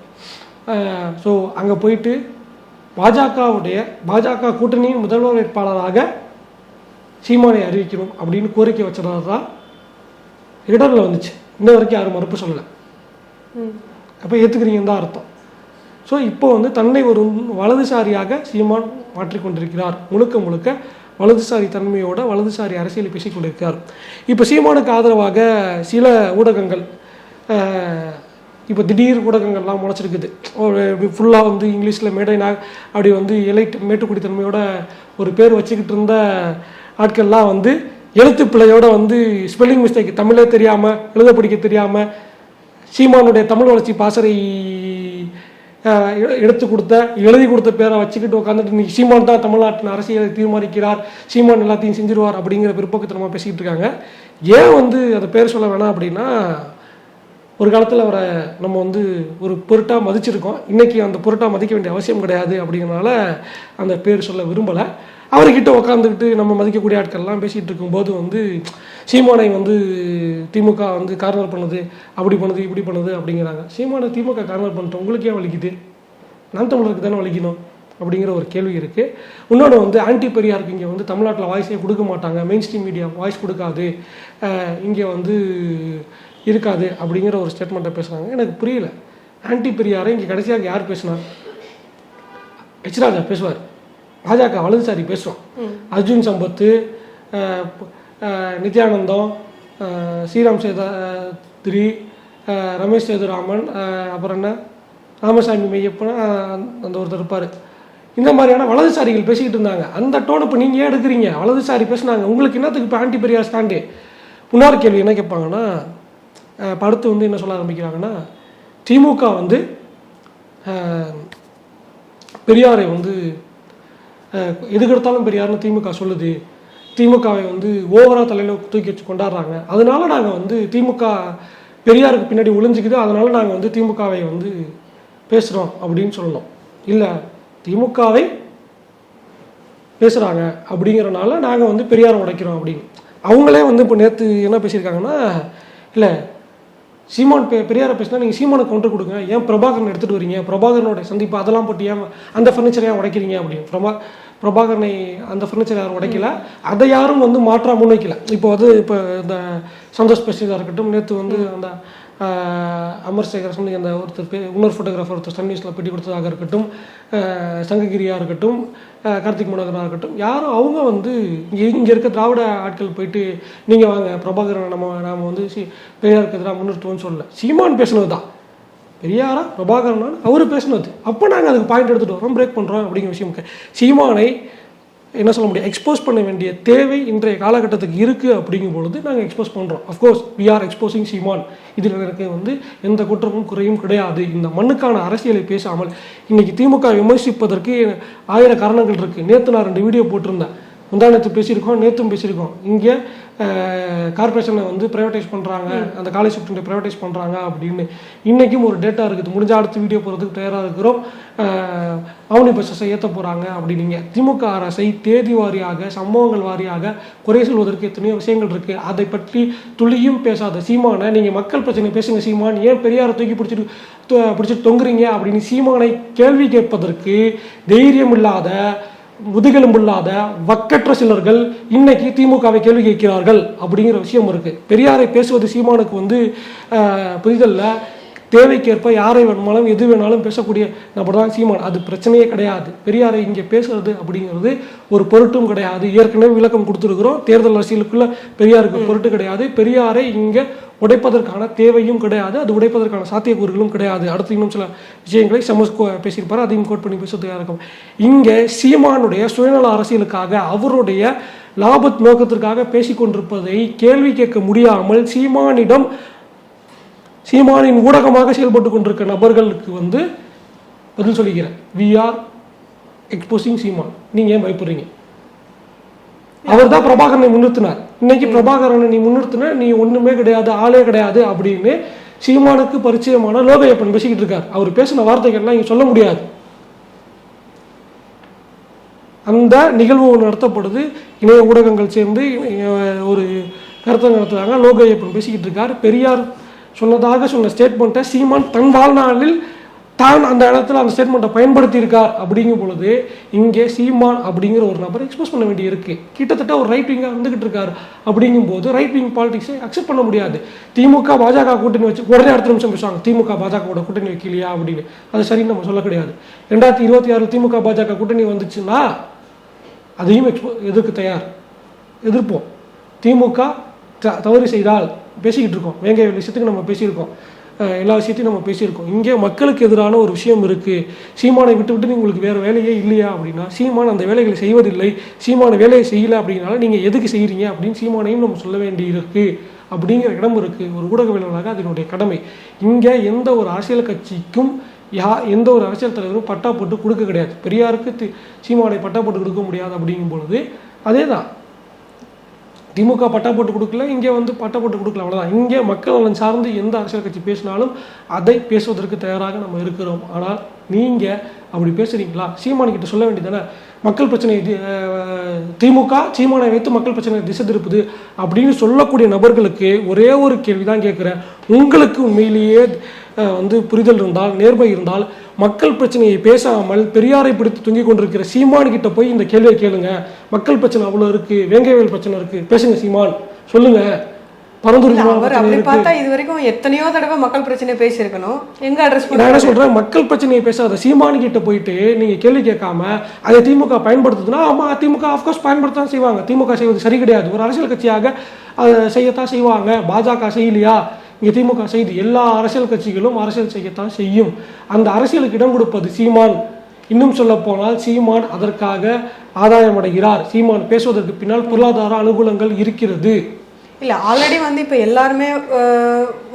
ஸோ அங்கே போயிட்டு பாஜக கூட்டணியின் முதல்வர் வேட்பாளராக சீமானை அறிவிக்கணும் அப்படின்னு கோரிக்கை வச்சதாக தான் இடரில் வந்துச்சு. இன்ன வரைக்கும் யாரும் மறுப்பு சொல்லலை. அப்போ ஏற்றுக்கிறீங்கன்னு தான் அர்த்தம். ஸோ இப்போ வந்து தன்னை ஒரு வலதுசாரியாக சீமான் மாற்றிக்கொண்டிருக்கிறார். முழுக்க வலதுசாரி தன்மையோட வலதுசாரி அரசியலை பேசிக்கொண்டிருக்கிறார். இப்போ சீமானுக்கு ஆதரவாக சில ஊடகங்கள், இப்போ திடீர் ஊடகங்கள்லாம் முளைச்சிருக்குது. ஃபுல்லாக வந்து இங்கிலீஷில் மேடைனா அப்படி வந்து மேட்டுக்குடி தன்மையோட ஒரு பேர் வச்சுக்கிட்டு இருந்த ஆட்கள்லாம் வந்து எழுத்து பிழையோட வந்து ஸ்பெல்லிங் மிஸ்டேக், தமிழே தெரியாமல் எழுத படிக்க தெரியாமல் சீமானுடைய தமிழ் வளர்ச்சி பாசறை எழுதி கொடுத்த பேரை வச்சுக்கிட்டு உட்காந்துட்டு இன்னைக்கு சீமான் தான் தமிழ்நாட்டின் அரசியலை தீர்மானிக்கிறார், சீமான் எல்லாத்தையும் செஞ்சிருவார் அப்படிங்கிற பிற்போக்குத்தனமாக பேசிக்கிட்டு இருக்காங்க. ஏன் வந்து அதை பேர் சொல்ல வேணாம் அப்படின்னா, ஒரு காலத்தில் அவரை நம்ம வந்து ஒரு பொருட்டாக மதிச்சிருக்கோம். இன்றைக்கி அந்த பொருட்டாக மதிக்க வேண்டிய அவசியம் கிடையாது. அப்படிங்கிறனால அந்த பேர் சொல்ல விரும்பலை. அவர்கிட்ட உட்காந்துக்கிட்டு நம்ம மதிக்கக்கூடிய ஆட்கள்லாம் பேசிகிட்டு இருக்கும்போது வந்து சீமானை வந்து திமுக வந்து கார்னர் பண்ணுது, அப்படி பண்ணுது, இப்படி பண்ணுது அப்படிங்கிறாங்க. சீமானை திமுக கார்னர் பண்ணிட்டு உங்களுக்கு ஏன் வலிக்குது? நாம் தமிழருக்கு தானே வலிக்கணும் அப்படிங்கிற ஒரு கேள்வி இருக்குது. இன்னொன்று வந்து ஆன்டி பெரியாருக்கு இங்கே வந்து தமிழ்நாட்டில் வாய்ஸே கொடுக்க மாட்டாங்க, மெயின் ஸ்ட்ரீம் மீடியா வாய்ஸ் கொடுக்காது, இங்கே வந்து இருக்காது அப்படிங்கிற ஒரு ஸ்டேட்மெண்ட்டை பேசுகிறாங்க. எனக்கு புரியல. ஆன்டி பெரியாரை இங்கே கடைசியாக யார் பேசினார்? எச் ராஜா பேசுவார். பாஜக வலதுசாரி பேசுகிறோம். அர்ஜுன் சம்பத்து, நித்யானந்தம், ஸ்ரீராம் சேதாத்ரி, ரமேஷ் சேதுராமன், அப்புறம் என்ன ராமசாமி மையப்பன், அந்த ஒருத்தர் இருப்பார். இந்த மாதிரியான வலதுசாரிகள் பேசிக்கிட்டு இருந்தாங்க. அந்த டோன் இப்போ நீங்கள் ஏன் எடுக்கிறீங்க? வலதுசாரி பேசுனாங்க, உங்களுக்கு என்னத்துக்கு இப்போ ஆன்டி பெரியார் ஸ்டாண்டு? இன்னொரு கேள்வி என்ன கேட்பாங்கன்னா, படுத்து வந்து என்ன சொல்ல ஆரம்பிக்கிறாங்கன்னா, திமுக வந்து பெரியாரை வந்து எதுக்கெடுத்தாலும் பெரியார்னு திமுக சொல்லுது, திமுகவை வந்து ஓவராக தலையில் தூக்கி வச்சு கொண்டாடுறாங்க, அதனால நாங்கள் வந்து திமுக பெரியாருக்கு பின்னாடி ஒளிஞ்சிக்குது, அதனால நாங்கள் வந்து திமுகவை வந்து பேசுகிறோம் அப்படின்னு சொல்லணும். இல்லை, திமுகவை பேசுகிறாங்க அப்படிங்கிறனால நாங்கள் வந்து பெரியாரை உடைக்கிறோம் அப்படின்னு. அவங்களே வந்து இப்போ நேற்று என்ன பேசியிருக்காங்கன்னா, இல்லை சீமான் பெரியாரை பேசினா நீங்கள் சீமானுக்கு கவுண்டர் கொடுங்க, ஏன் பிரபாகரனை எடுத்துகிட்டு வரீங்க, பிரபாகரனோட சந்திப்பு அதெல்லாம் போட்டு ஏன் அந்த ஃபர்னிச்சரை ஏன் உடைக்கிறீங்க அப்படின்னு. பிரபாகரனை அந்த ஃபர்னிச்சர் யாரும் உடைக்கல, அதை யாரும் வந்து மாற்றா முன்வைக்கல. இப்போ இந்த சந்தோஷ் பேசியதாக இருக்கட்டும், நேற்று வந்து அந்த அமர்சேகர் சொல்லி அந்த ஒருத்தர் இன்னொரு ஃபோட்டோகிராஃபர் ஒருத்தர் சன் நியூஸில் பெட்டி கொடுத்ததாக இருக்கட்டும், சங்ககிரியாக இருக்கட்டும், கார்த்திக் மனோகராக இருக்கட்டும், யாரும் அவங்க வந்து இங்கே இருக்க திராவிட ஆட்கள் போயிட்டு நீங்கள் வாங்க பிரபாகரனை நாம் வந்து பெரியாருக்கு எதிராக முன்னிறுத்துவோம்னு சொல்லலை. சீமான் பேசுனது தான் பெரியாரா பிரபாகரனா அவர் பேசுனது. அப்போ நாங்கள் அதுக்கு பாயிண்ட் எடுத்துகிட்டு வரோம், பிரேக் பண்ணுறோம் அப்படிங்கிற விஷயம். சீமானை என்ன சொல்ல முடியும், எக்ஸ்போஸ் பண்ண வேண்டிய தேவை இன்றைய காலகட்டத்துக்கு இருக்குது அப்படிங்கும் பொழுது நாங்கள் எக்ஸ்போஸ் பண்ணுறோம். அஃப்கோர்ஸ் வி ஆர் எக்ஸ்போசிங் சீமான். இதில் எனக்கு வந்து எந்த குற்றமும் குறையும் கிடையாது. இந்த மண்ணுக்கான அரசியலை பேசாமல் இன்றைக்கி திமுக விமர்சிப்பதற்கு 1000 காரணங்கள் இருக்குது. நேற்று நான் 2 வீடியோ போட்டிருந்தேன், முந்தானத்து பேசியிருக்கோம், நேற்றும் பேசியிருக்கோம். இங்கே கார்பரேஷனை வந்து ப்ரைவேட்டைஸ் பண்ணுறாங்க, அந்த காலேஜ் ஷிஃப்ட்டை ப்ரைவேட்டைஸ் பண்ணுறாங்க அப்படின்னு இன்றைக்கும் ஒரு டேட்டா இருக்குது. முடிஞ்ச அடுத்த வீடியோ போகிறதுக்கு தயாராக இருக்கிறோம். ஆம்னி பஸ்ஸை ஏற்ற போகிறாங்க அப்படின்னீங்க. திமுக அரசை தேதி வாரியாக சம்பவங்கள் வாரியாக குறை சொல்வதற்கு எத்தனையோ விஷயங்கள் இருக்குது. அதை பற்றி துளியும் பேசாத சீமானை நீங்கள் மக்கள் பிரச்சனை பேசுங்க சீமான், ஏன் பெரியாரை தூக்கி பிடிச்சிட்டு தொங்குறீங்க அப்படின்னு சீமானை கேள்வி கேட்பதற்கு தைரியம் இல்லாத, முதுகெலும்பில்லாத வக்கற்ற சிலர்கள் இன்னைக்கு திமுகவை கேள்வி கேட்கிறார்கள் அப்படிங்கிற விஷயம் இருக்கு. பெரியாரை பேசுவது சீமானுக்கு வந்து புரிதல்ல, தேவைக்கேற்ப யாரை வேணுமாலும் எது வேணாலும் பேசக்கூடிய நபர் தான் சீமான். அது பிரச்சனையே கிடையாது. பெரியாரை இங்கே பேசுறது அப்படிங்கிறது ஒரு பொருட்டும் கிடையாது. ஏற்கனவே விளக்கம் கொடுத்துருக்குறோம். தேர்தல் அரசியலுக்குள்ள பெரியாருக்கு பொருட்டு கிடையாது. பெரியாரை இங்கே உடைப்பதற்கான தேவையும் கிடையாது, அது உடைப்பதற்கான சாத்தியக்கூறுகளும் கிடையாது. அடுத்து இன்னும் சில விஷயங்களை பேசியிருப்பார், அதையும் கோட் பண்ணி பேசுறதுக்காக இருக்கும். இங்கே சீமானுடைய சுயநல அரசியலுக்காக அவருடைய லாபத் நோக்கத்திற்காக பேசிக்கொண்டிருப்பதை கேள்வி கேட்க முடியாமல் சீமானின் ஊடகமாக செயல்பட்டு கொண்டிருக்க நபர்களுக்கு வந்து பதில் சொல்லிக்கிறேன். வி ஆர் எக்ஸ்போசிங் சீமான். நீங்க ஏன் பயப்படுறீங்க? அவர் தான் பிரபாகரனை முன்னிறுத்தினார். இன்னைக்கு பிரபாகரனை நீ முன்னிறுத்தின, நீ ஒண்ணுமே கிடையாது, ஆளே கிடையாது அப்படின்னு சீமானுக்கு பரிச்சயமான லோகையப்பன் பேசிக்கிட்டு இருக்கார். அவர் பேசின வார்த்தைகள்லாம் இங்க சொல்ல முடியாது. அந்த நிகழ்வு நடத்தப்படுது, இணைய ஊடகங்கள் சேர்ந்து ஒரு கருத்தை நடத்துறாங்க. லோகையப்பன் பேசிக்கிட்டு இருக்கார். பெரியார் சொன்னதாக சொன்ன ஸ்டேட்மெண்ட்டை சீமான் தன் வாழ்நாளில் தான் அந்த இடத்துல அந்த ஸ்டேட்மெண்ட்டை பயன்படுத்தி இருக்கார். அப்படிங்கும் பொழுது இங்கே சீமான் அப்படிங்கிற ஒரு நபரை எக்ஸ்போஸ் பண்ண வேண்டி இருக்கு. கிட்டத்தட்ட ஒரு ரைட் விங்காக இருந்துகிட்டு இருக்காரு. அப்படிங்கும் போது ரைட் விங் பாலிடிக்ஸை அக்செப்ட் பண்ண முடியாது. திமுக பாஜக கூட்டணி வச்சு உடனே அடுத்த நிமிஷம் பேசுவாங்க, திமுக பாஜகவோட கூட்டணி வைக்கலையா அப்படின்னு. அது சரின்னு நம்ம சொல்ல கிடையாது. 2026 திமுக பாஜக கூட்டணி வந்துச்சுன்னா அதையும் எதிர்க்க தயார், எதிர்ப்போம். திமுக தவறு செய்தால் பேசிக்கிட்டு இருக்கோம், வேங்க விஷயத்துக்கு நம்ம பேசியிருக்கோம், எல்லா விஷயத்தையும் நம்ம பேசியிருக்கோம். இங்கே மக்களுக்கு எதிரான ஒரு விஷயம் இருக்குது. சீமானை விட்டு உங்களுக்கு வேறு வேலையே இல்லையா அப்படின்னா, சீமான் அந்த வேலைகளை செய்வதில்லை, சீமான வேலையை செய்யலை அப்படின்னால நீங்கள் எதுக்கு செய்கிறீங்க அப்படின்னு சீமானையும் நம்ம சொல்ல வேண்டி இருக்குது. அப்படிங்கிற இடம் இருக்குது. ஒரு ஊடகவியலாளராக அதனுடைய கடமை. இங்கே எந்த ஒரு அரசியல் கட்சிக்கும் எந்த ஒரு அரசியல் தலைவரும் பட்டா போட்டு கொடுக்க கிடையாது. பெரியாருக்கு சீமானை பட்டா போட்டு கொடுக்க முடியாது. அப்படிங்கும் பொழுது அதே தான், திமுக பட்டா போட்டு கொடுக்கல, இங்கே வந்து பட்டா போட்டு கொடுக்கல, அவ்வளோதான். இங்கே மக்கள் நலன் சார்ந்து எந்த அரசியல் கட்சி பேசினாலும் அதை பேசுவதற்கு தயாராக நம்ம இருக்கிறோம். ஆனால் நீங்கள் அப்படி பேசுகிறீங்களா? சீமானிக்கிட்ட சொல்ல வேண்டியதானே, மக்கள் பிரச்சனை திமுக சீமானை வைத்து மக்கள் பிரச்சனை திசை திருப்புது அப்படின்னு சொல்லக்கூடிய நபர்களுக்கு ஒரே ஒரு கேள்வி தான் கேட்குறேன். உங்களுக்கு உண்மையிலேயே வந்து புரிதல் இருந்தால், நேர்மை இருந்தால், மக்கள் பிரச்சனையை பேசாமல் பெரியாரை பிடித்து தொங்கிக் கொண்டிருக்கிற சீமான் கிட்ட போய் இந்த கேள்வியை கேளுங்க. மக்கள் பிரச்சனை அவ்வளோ இருக்குது, வேங்கைவேல் பிரச்சனை இருக்குது, பேசுங்க சீமான், சொல்லுங்க. பரந்தூர் இல்ல, விமான அவர் பிரச்சனை அப்படி இருக்கு. பார்த்தா இது வரைக்கும் எத்தனையோ தடவை மக்கள் பிரச்சனை பேசியிருக்கணும், எங்க அட்ரஸ் நான் என்ன சொல்றேன், மக்கள் பிரச்சனையை பேசாத சீமான் கிட்ட போயிட்டு நீங்க கேள்வி கேட்காம அதை திமுக பயன்படுத்துதுன்னா, ஆமா திமுக ஆஃப்கோர்ஸ் பயன்படுத்தான் செய்வாங்க. திமுக செய்வது சரி கிடையாது, ஒரு அரசியல் கட்சியாக அதை செய்யத்தான் செய்வாங்க. பாஜக செய்யலையா, இங்கே திமுக செய்து எல்லா அரசியல் கட்சிகளும் அரசியல் செய்யத்தான் செய்யும். அந்த அரசியலுக்கு இடம் கொடுப்பது சீமான். இன்னும் சொல்ல போனால் சீமான் அதற்காக ஆதாயம் அடைகிறார். சீமான் பேசுவதற்கு பின்னால் பொருளாதார அனுகூலங்கள் இருக்கிறது. இல்லை, ஆல்ரெடி வந்து இப்போ எல்லாருமே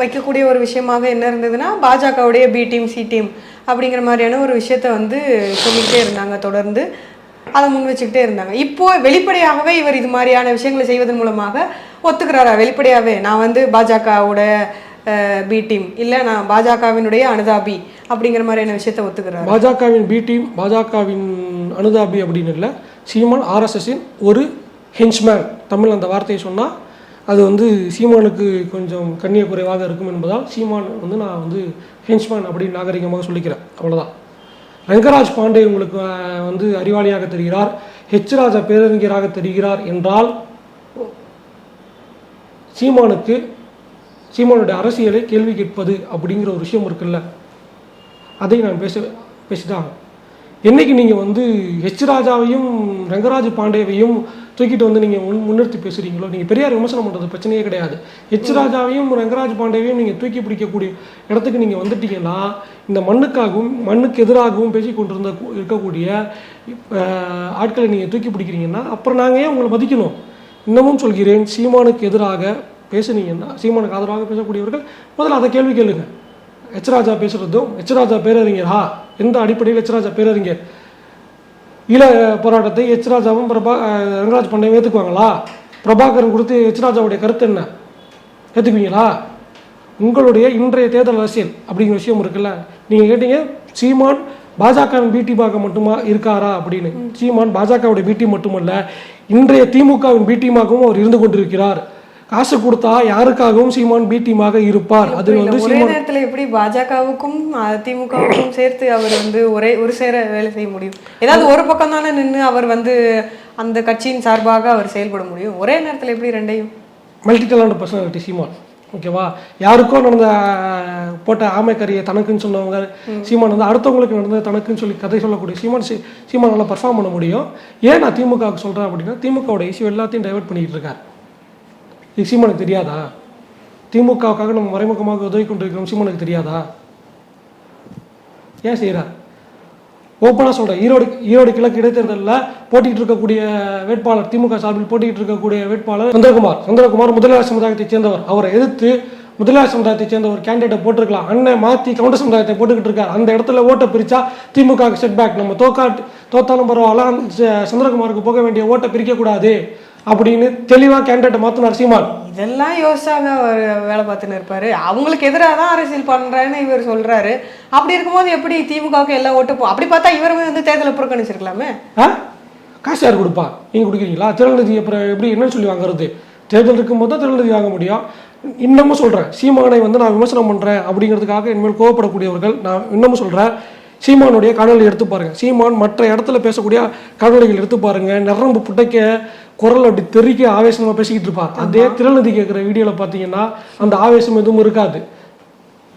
வைக்கக்கூடிய ஒரு விஷயமாக என்ன இருந்ததுன்னா, பாஜகவுடைய பி டீம் சி டீம் அப்படிங்கிற மாதிரியான ஒரு விஷயத்த வந்து சொல்லிக்கிட்டே இருந்தாங்க, தொடர்ந்து அதை முன் வச்சுக்கிட்டே இருந்தாங்க. இப்போ வெளிப்படையாகவே இவர் இது மாதிரியான விஷயங்களை செய்வதன் மூலமாக ஒத்துக்கிறாரா? வெளிப்படையாகவே நான் வந்து பாஜகவோட பி டீம் இல்லை, நான் பாஜகவினுடைய அனுதாபி அப்படிங்கிற மாதிரியான விஷயத்த ஒத்துக்கிறார். பாஜகவின் பி டீம், பாஜகவின் அனுதாபி அப்படின்னு இல்லை, சீமான் ஆர்எஸ்எஸ்ஸின் ஒரு ஹென்ச்மேன். தமிழ் அந்த வார்த்தையை சொன்னால் அது வந்து சீமானுக்கு கொஞ்சம் கண்ணிய குறைவாக இருக்கும் என்பதால் சீமான் வந்து நான் வந்து ஹென்ச்மேன் அப்படின்னு நாகரிகமாக சொல்லிக்கிறேன், அவ்வளோதான். ரங்கராஜ் பாண்டே உங்களுக்கு வந்து அறிவாளியாக தெரிகிறார், ஹெச் ராஜா பேரறிஞராக தெரிகிறார் என்றால் சீமானுடைய அரசியலை கேள்வி கேட்பது அப்படிங்கிற ஒரு விஷயம் இருக்குல்ல, அதை நான் பேசிதான். என்னைக்கு நீங்கள் வந்து ஹெச் ராஜாவையும் ரங்கராஜ் பாண்டேவையும் தூக்கிட்டு வந்து நீங்கள் முன்னிறுத்தி பேசுகிறீங்களோ, நீங்கள் பெரியார் விமர்சனம் பண்ணுறது பிரச்சனையே கிடையாது. ஹெச் ராஜாவையும் ரங்கராஜ் பாண்டேவையும் நீங்கள் தூக்கி பிடிக்கக்கூடிய இடத்துக்கு நீங்கள் வந்துட்டீங்கன்னா, இந்த மண்ணுக்கு எதிராகவும் பேசி கொண்டிருந்த இருக்கக்கூடிய ஆட்களை நீங்கள் தூக்கி பிடிக்கிறீங்கன்னா அப்புறம் நாங்கள் ஏன் உங்களை மதிக்கணும்? இன்னமும் சொல்கிறேன், சீமானுக்கு எதிராக பேசுனீங்கன்னா, சீமானுக்கு ஆதரவாக பேசக்கூடியவர்கள் முதல்ல அதை கேள்வி கேளுங்க. ஹெச் ராஜா பேசுகிறதும், ஹெச் ராஜா பேரறிஞரா, எந்த அடிப்படையில் ஹெச் ராஜா பேரறிஞர்? ஈழ போராட்டத்தை ஹெச் ராஜாவும் ரங்கராஜ் பாண்டியும் ஏற்றுக்குவாங்களா? பிரபாகரன் கொடுத்து ஹெச் ராஜாவுடைய கருத்து என்ன, ஏற்றுக்குவீங்களா? உங்களுடைய இன்றைய தேர்தல் அரசியல் அப்படிங்கிற விஷயம் இருக்குல்ல, நீங்கள் கேட்டீங்க சீமான் பாஜகவின் பிடிமாக மட்டுமா இருக்காரா அப்படின்னு. சீமான் பாஜகவுடைய பிடி மட்டுமல்ல, இன்றைய திமுகவின் பிடிமாகவும் அவர் இருந்து கொண்டிருக்கிறார். காசு கொடுத்தா யாருக்காகவும் சீமான் பிடிமாக இருப்பார். அது வந்து ஒரே நேரத்துல எப்படி பாஜகவுக்கும் திமுகவுக்கும் சேர்த்து அவர் வந்து ஒரு சேர வேலை செய்ய முடியும்? ஏதாவது ஒரு பக்கம் தானே நின்று அவர் வந்து அந்த கட்சியின் சார்பாக அவர் செயல்பட முடியும். ஒரே நேரத்துல எப்படி ரெண்டையும்? மல்டி டேலண்ட் பர்சனாலிட்டி சீமான், ஓகேவா? யாருக்கோ நடந்த போட்ட ஆமைக்கறியை தனக்குன்னு சொன்னவங்க சீமான் வந்து அடுத்தவங்களுக்கு நடந்தது தனக்குன்னு சொல்லி கதை சொல்லக்கூடிய சீமான் நல்லா பர்ஃபார்ம் பண்ண முடியும். ஏன் நான் திமுகவுக்கு சொல்கிறேன் அப்படின்னா, திமுகவோட இஷ்யூ எல்லாத்தையும் டைவர்ட் பண்ணிக்கிட்டு இருக்கார். இது சீமானுக்கு தெரியாதா? திமுகவுக்காக நம்ம மறைமுகமாக உதவி கொண்டிருக்கிறோம், சீமானுக்கு தெரியாதா? ஏன் செய்கிறார்? ஓப்பனாக சொல்கிறேன், ஈரோடு கிழக்கு இடைத்தேர்தலில் போட்டிகிட்டு இருக்கக்கூடிய வேட்பாளர், திமுக சார்பில் போட்டிகிட்டு இருக்கக்கூடிய வேட்பாளர் சந்திரகுமார் முதலியார் சமுதாயத்தைச் சேர்ந்தவர். அவரை எதிர்த்து முதலியார் சமுதாயத்தைச் சேர்ந்த ஒரு கேண்டிடேட்டை போட்டிருக்கலாம். அண்ணன் மாற்றி கவுண்டர் சமுதாயத்தை போட்டுக்கிட்டு இருக்கார். அந்த இடத்துல ஓட்டை பிரித்தா திமுக செட்பேக், நம்ம தோத்தாலும் பரவாயில்ல, சந்திரகுமாருக்கு போக வேண்டிய ஓட்டை பிரிக்கக்கூடாது அப்படின்னு தெளிவாக கேண்டிடேட்டை மாற்றினார் சீமான். இதெல்லாம் யோசிச்சாங்க அவர் வேலை பார்த்துன்னு இருப்பாரு. அவங்களுக்கு எதிராக தான் அரசியல் பண்ணுறாருன்னு இவர் சொல்றாரு. அப்படி இருக்கும்போது எப்படி திமுகவுக்கு எல்லா ஓட்டு அப்படி பார்த்தா இவருமே வந்து தேர்தலை புறக்கணிச்சிருக்கலாமே. காசு யார் கொடுப்பா? நீங்கள் கொடுக்குறீங்களா? திருநதி அப்புறம் எப்படி என்னன்னு சொல்லி வாங்குறது? தேர்தல் இருக்கும்போது தான் திருநதி வாங்க முடியும். இன்னமும் சொல்கிறேன், சீமானை வந்து நான் விமர்சனம் பண்ணுறேன் அப்படிங்கிறதுக்காக என்மேல் கோவப்படக்கூடியவர்கள், நான் இன்னமும் சொல்கிறேன், சீமானுடைய காணொலி எடுத்து பாருங்கள். சீமான் மற்ற இடத்துல பேசக்கூடிய காணொலிகள் எடுத்து பாருங்கள். நரம்பு புட்டைக்க குரல் அப்படி தெறிக்க ஆவேசமாக பேசிக்கிட்டு இருப்பார். அதே திருநதி கேட்குற வீடியோவில் பார்த்தீங்கன்னா அந்த ஆவேசம் எதுவும் இருக்காது.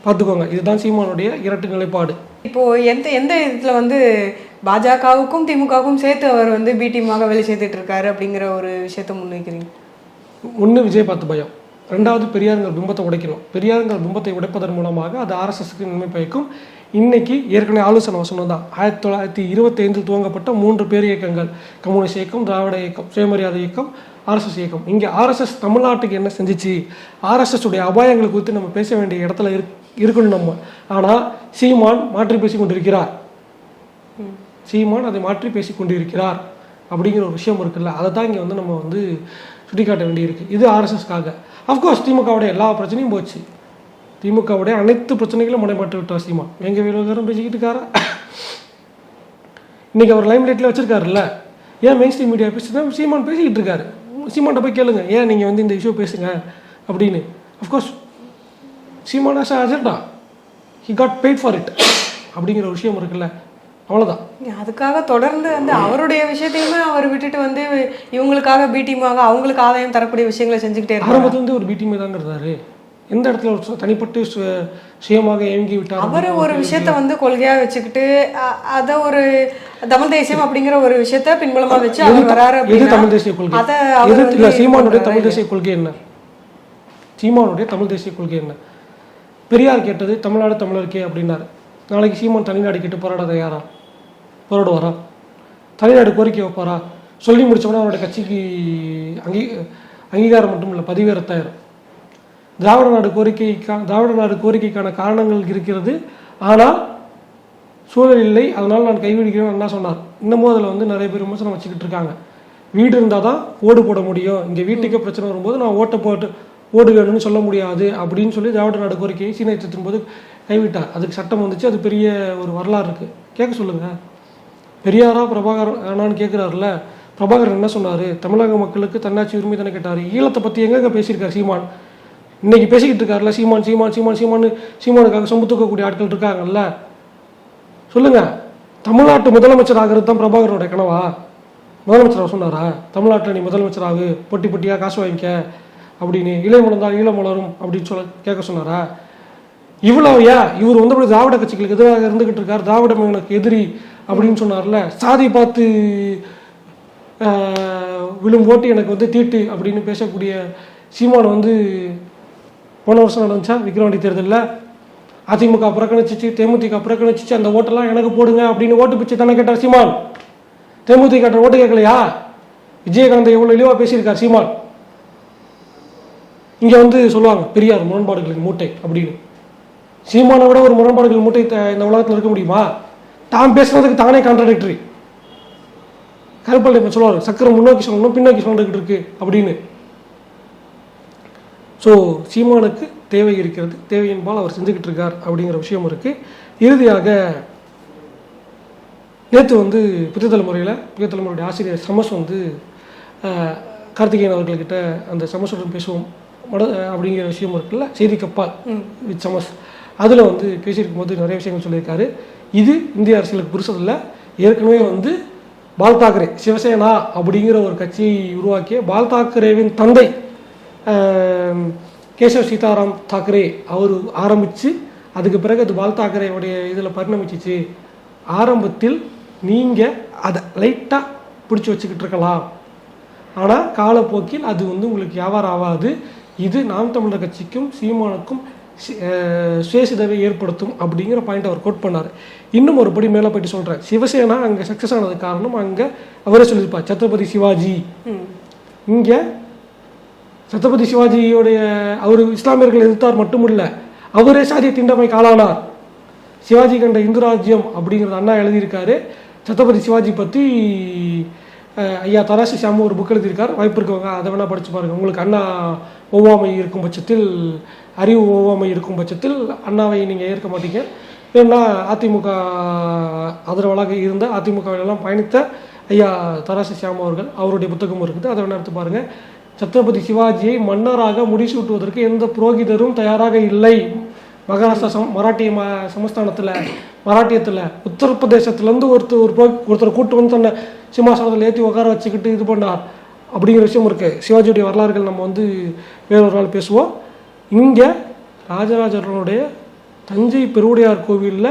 பார்த்துக்கோங்க, இதுதான் சீமானுடைய இரட்டு நிலைப்பாடு. இப்போ எந்த இடத்துல வந்து பாஜகவுக்கும் திமுகவுக்கும் சேர்த்து அவர் வந்து பி டீமாக வேலை செய்துட்டு இருக்காரு அப்படிங்கிற ஒரு விஷயத்த முன்வைக்கிறீங்க? ஒன்று விஜய் பார்த்து பயம், ரெண்டாவது பெரியாருங்கிற பிம்பத்தை உடைக்கணும். பெரியாருங்கிற பிம்பத்தை உடைப்பதன் மூலமாக அது ஆர்எஸ்எஸ்க்கு நன்மை பயக்கும். இன்னைக்கு ஏற்கனவே ஆலோசனை வசனம் தான் 1925 துவங்கப்பட்ட 3 பேர் இயக்கங்கள், கம்யூனிஸ்ட் இயக்கம், திராவிட இயக்கம், சுயமரியாதை இயக்கம், ஆர்எஸ்எஸ் இயக்கம். இங்கே ஆர்எஸ்எஸ் தமிழ்நாட்டுக்கு என்ன செஞ்சிச்சு, ஆர்எஸ்எஸ் உடைய அபாயங்கள் குறித்து நம்ம பேச வேண்டிய இடத்துல இருக்கணும் நம்ம. ஆனால் சீமான் மாற்றி பேசி கொண்டிருக்கிறார். சீமான் அதை மாற்றி பேசி கொண்டிருக்கிறார் அப்படிங்கிற ஒரு விஷயம் இருக்குல்ல, அதை தான் இங்கே வந்து நம்ம வந்து சுட்டிக்காட்ட வேண்டியிருக்கு. இது ஆர்எஸ்எஸ்க்காக. அஃப்கோர்ஸ் திமுகவுடைய எல்லா பிரச்சனையும் போச்சு. திமுகவுடைய அனைத்து பிரச்சனைகளும் முனைப்பட்டு விட்டார் சீமான். எங்கள் விவகாரம் பேசிக்கிட்டு இருக்காரா? இன்றைக்கி அவர் லைம் லைட்டில் வச்சுருக்காருல்ல, ஏன் மெயின் ஸ்ட்ரீம் மீடியா பேசிட்டு சீமான் பேசிக்கிட்டு இருக்காரு. சீமான்கிட்ட போய் கேளுங்க, ஏன் நீங்கள் வந்து இந்த இஷ்யூ பேசுங்க அப்படின்னு. Of course Seeman as agenda, he got paid for it அப்படிங்கிற ஒரு விஷயம் இருக்குல்ல. அவ்வளோதான். அதுக்காக தொடர்ந்து வந்து அவருடைய விஷயத்தையுமே அவர் விட்டுட்டு வந்து இவங்களுக்காக பி டீமாக அவங்களுக்கு ஆதாயம் தரக்கூடிய விஷயங்களை செஞ்சுக்கிட்டே இருக்காரு. ஆரம்பத்துலேருந்து ஒரு பி டீமே தான் இருந்தாரு. எந்த இடத்துல ஒரு தனிப்பட்டு சுயமாக இயங்கி விட்டார். அவர் ஒரு விஷயத்த வந்து கொள்கையா வச்சுக்கிட்டு அதை ஒரு தமிழ் தேசியம் அப்படிங்கிற ஒரு விஷயத்த பின்புலமா வச்சு அவர் வராரு. எது தமிழ் தேசிய கொள்கை? இல்லை, சீமானுடைய தமிழ் தேசிய கொள்கை என்ன? சீமானுடைய தமிழ் தேசிய கொள்கை என்ன? பெரியார் கேட்டது தமிழ்நாடு தமிழருக்கே அப்படின்னாரு. நாளைக்கு சீமான் தனிநாடு கேட்டு போராட தயாரா? போராடுவாரா? தனிநாடு கோரிக்கை வைப்பாரா? சொல்லி முடிச்சோன்னா அவருடைய கட்சிக்கு அங்கீகாரம் மட்டும் இல்லை, பதிவேறத்தாயிரும். திராவிட நாடு கோரிக்கைக்கான காரணங்கள் இருக்கிறது, ஆனால் சூழல் இல்லை, அதனால் நான் கைவிடுகிறேன் என்ன சொன்னார். இன்னமும் அதில் வந்து நிறைய பேர் விமர்சனம் வச்சுக்கிட்டு இருக்காங்க. வீடு இருந்தால் தான் ஓடு போட முடியும், இங்கே வீட்டுக்கு பிரச்சனை வரும்போது நான் ஓடு வேணும்னு சொல்ல முடியாது அப்படின்னு சொல்லி திராவிட நாடு கோரிக்கையை சீனத்தின் போது கைவிட்டார். அதுக்கு சட்டம் வந்துச்சு. அது பெரிய ஒரு வரலாறு இருக்குது. கேட்க சொல்லுங்கள். பெரியாரா பிரபாகரன் ஆனான்னு கேட்குறாருல. பிரபாகரன் என்ன சொன்னார்? தமிழக மக்களுக்கு தன்னாட்சி உரிமை தானே கேட்டார். ஈழத்தை பற்றி எங்கே பேசியிருக்கார் சீமான்? இன்னைக்கு பேசிக்கிட்டு இருக்காருல்ல சீமானுக்காக சொம்பு தூக்கக்கூடிய ஆட்கள் இருக்காங்கல்ல. சொல்லுங்க, தமிழ்நாட்டு முதலமைச்சர் ஆகிறது தான் பிரபாகரனுடைய கனவா? முதலமைச்சராக சொன்னாரா தமிழ்நாட்டில் நீ முதலமைச்சராகு, பொட்டி பொட்டியாக காசு வாங்கிக்க அப்படின்னு, இலை மலர்ந்தால் ஈழம் மலரும் அப்படின்னு கேட்க சொன்னாரா? இவ்வளோயா? இவர் வந்து அப்படி திராவிட கட்சிகளுக்கு எதிராக இருந்துகிட்டு இருக்கார், திராவிடம் எனக்கு எதிரி அப்படின்னு சொன்னார்ல. சாதி பார்த்து விழும் ஓட்டு எனக்கு வந்து தீட்டு அப்படின்னு பேசக்கூடிய சீமான் வந்து போன வருஷம் நடந்துச்சா விக்கிரவாண்டி தேர்தலில் அதிமுக புறக்கணிச்சிச்சு, தேமுதிக புறக்கணிச்சிச்சு, அந்த ஓட்டெல்லாம் எனக்கு போடுங்க அப்படின்னு ஓட்டு பிச்சு தானே கேட்டார் சீமான். தேமுதிக ஓட்டு கேட்கலையா? விஜயகாந்த் எவ்வளோ இழிவாக பேசியிருக்கார் சீமான். இங்கே வந்து சொல்லுவாங்க பெரியார் முரண்பாடுகளின் மூட்டை அப்படின்னு. சீமானை விட ஒரு முரண்பாடுகள் மூட்டை இந்த உலகத்தில் இருக்க முடியுமா? தான் பேசுறதுக்கு தானே கான்ட்ராடிக்டரி. கருப்பள்ளி சொல்லுவார், சக்கரம் முன்னோக்கி சொல்லணும் பின்னோக்கி சொல்லிட்டு இருக்கு அப்படின்னு. ஸோ சீமானுக்கு தேவை இருக்கிறது, தேவையின்பால் அவர் செஞ்சுக்கிட்டு இருக்கார் அப்படிங்கிற விஷயம் இருக்குது. இறுதியாக நேற்று வந்து புதிய தலைமுறையுடைய ஆசிரியர் சமஸ் வந்து கார்த்திகேயன் அவர்கள்கிட்ட அந்த சமஸுடன் பேசுவோம் அப்படிங்கிற விஷயம் இருக்குல்ல, செய்தி கப்பால் வித் சமஸ், அதில் வந்து பேசியிருக்கும் போது நிறைய விஷயங்கள் சொல்லியிருக்காரு. இது இந்திய அரசியலுக்கு புதுசதில்லை. ஏற்கனவே வந்து பால் தாக்கரே சிவசேனா அப்படிங்கிற ஒரு கட்சியை உருவாக்கிய பால் தாக்கரேவின் தந்தை கேசவ் சீதாராம் தாக்கரே அவர் ஆரம்பித்து அதுக்கு பிறகு அது பால் தாக்கரேவுடைய இதில் பரிணமிச்சிச்சு. ஆரம்பத்தில் நீங்கள் அதை லைட்டாக பிடிச்சி வச்சுக்கிட்டு இருக்கலாம், ஆனால் காலப்போக்கில் அது வந்து உங்களுக்கு வியாபாரம் ஆகாது. இது நாம் தமிழர் கட்சிக்கும் சீமானுக்கும் சுயசிதவை ஏற்படுத்தும் அப்படிங்கிற பாயிண்ட் அவர் கோட் பண்ணார். இன்னும் ஒரு படி மேலே போயிட்டு சொல்கிறார், சிவசேனா அங்கே சக்ஸஸ் ஆனது காரணம் அங்கே அவரே சொல்லியிருப்பார் சத்ரபதி சிவாஜி. இங்கே சத்ரபதி சிவாஜியோடைய அவர் இஸ்லாமியர்கள் எதிர்த்தார் மட்டும் இல்லை, அவரே சாதிய தீண்டமைக்கு ஆளானார். சிவாஜி கண்ட இந்து ராஜ்யம் அப்படிங்கிறது அண்ணா எழுதியிருக்காரு. சத்ரபதி சிவாஜி பற்றி ஐயா தராசு ஷாமு ஒரு புக் எழுதியிருக்கார். வாய்ப்பு இருக்கவங்க அதை வேணால் படித்து பாருங்கள். உங்களுக்கு அண்ணா ஒவ்வாமை இருக்கும் பட்சத்தில், அறிவு ஒவ்வாமை இருக்கும் பட்சத்தில் அண்ணாவை நீங்கள் ஏற்க மாட்டீங்க. ஏன்னா அதிமுக ஆதரவாளராக இருந்த அதிமுகவிலெல்லாம் பயணித்த ஐயா தராசு ஷாமு அவர்கள், அவருடைய புத்தகம் இருக்குது, அதை வேணா எடுத்து பாருங்கள். சத்ரபதி சிவாஜியை மன்னராக முடிசூட்டுவதற்கு எந்த புரோகிதரும் தயாராக இல்லை. மகாராஷ்டிரா மராட்டிய சமஸ்தானத்தில் மராட்டியத்தில் உத்தரப்பிரதேசத்துலேருந்து ஒருத்தர் கூட்டு வந்து தன்னை சிம்மாசனத்தில் ஏற்றி உட்கார வச்சுக்கிட்டு இது பண்ணார் அப்படிங்கிற விஷயம் இருக்குது. சிவாஜியுடைய வரலாறுகள் நம்ம வந்து வேறொரு நாள் பேசுவோம். இங்கே ராஜராஜனுடைய தஞ்சை பெருவுடையார் கோவிலில்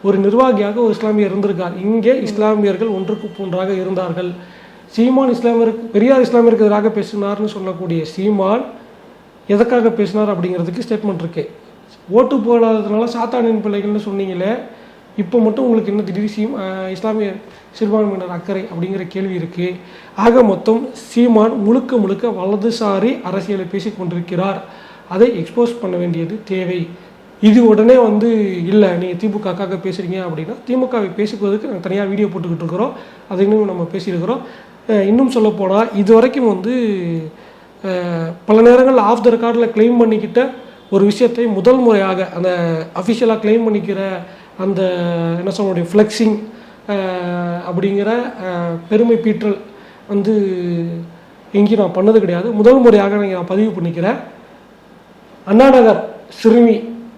ஒரு நிர்வாகியாக ஒரு இஸ்லாமியர் இருந்திருக்கார். இங்கே இஸ்லாமியர்கள் ஒன்றுக்கு ஒன்றாக இருந்தார்கள். சீமான் பெரியார் இஸ்லாமியருக்கு எதிராக பேசினார்னு சொல்லக்கூடிய சீமான் எதற்காக பேசினார் அப்படிங்கிறதுக்கு ஸ்டேட்மெண்ட் இருக்கு. ஓட்டு போடாததுனால சாத்தானின் பிள்ளைகள்னு சொன்னீங்களே, இப்போ மட்டும் உங்களுக்கு என்ன திடீர் இஸ்லாமிய சிறுபான்மையினர் அக்கறை அப்படிங்கிற கேள்வி இருக்குது. ஆக மொத்தம் சீமான் முழுக்க வலதுசாரி அரசியலை பேசி கொண்டிருக்கிறார். அதை எக்ஸ்போஸ் பண்ண வேண்டியது தேவை. இது உடனே வந்து இல்லை நீங்கள் திமுகக்காக பேசுகிறீங்க அப்படின்னா, திமுகவை பேசிக்குவதற்கு நாங்கள் தனியாக வீடியோ போட்டுக்கிட்டு இருக்கிறோம், அதை இன்னும் நம்ம பேசியிருக்கிறோம். இன்னும் சொல்லப்போனால் இது வரைக்கும் வந்து பல நேரங்கள் ஆஃப் த ரெக்கார்டில் கிளைம் பண்ணிக்கிட்ட ஒரு விஷயத்தை முதல் முறையாக அந்த அஃபிஷியலாக கிளைம் பண்ணிக்கிற அந்த என்ன சொல்ல ஃப்ளெக்ஸிங் அப்படிங்கிற பெருமை பீற்றல் வந்து எங்கேயும் நான் பண்ணது கிடையாது. முதல் முறையாக நான் பதிவு பண்ணிக்கிறேன். அண்ணாநகர் சிறுமி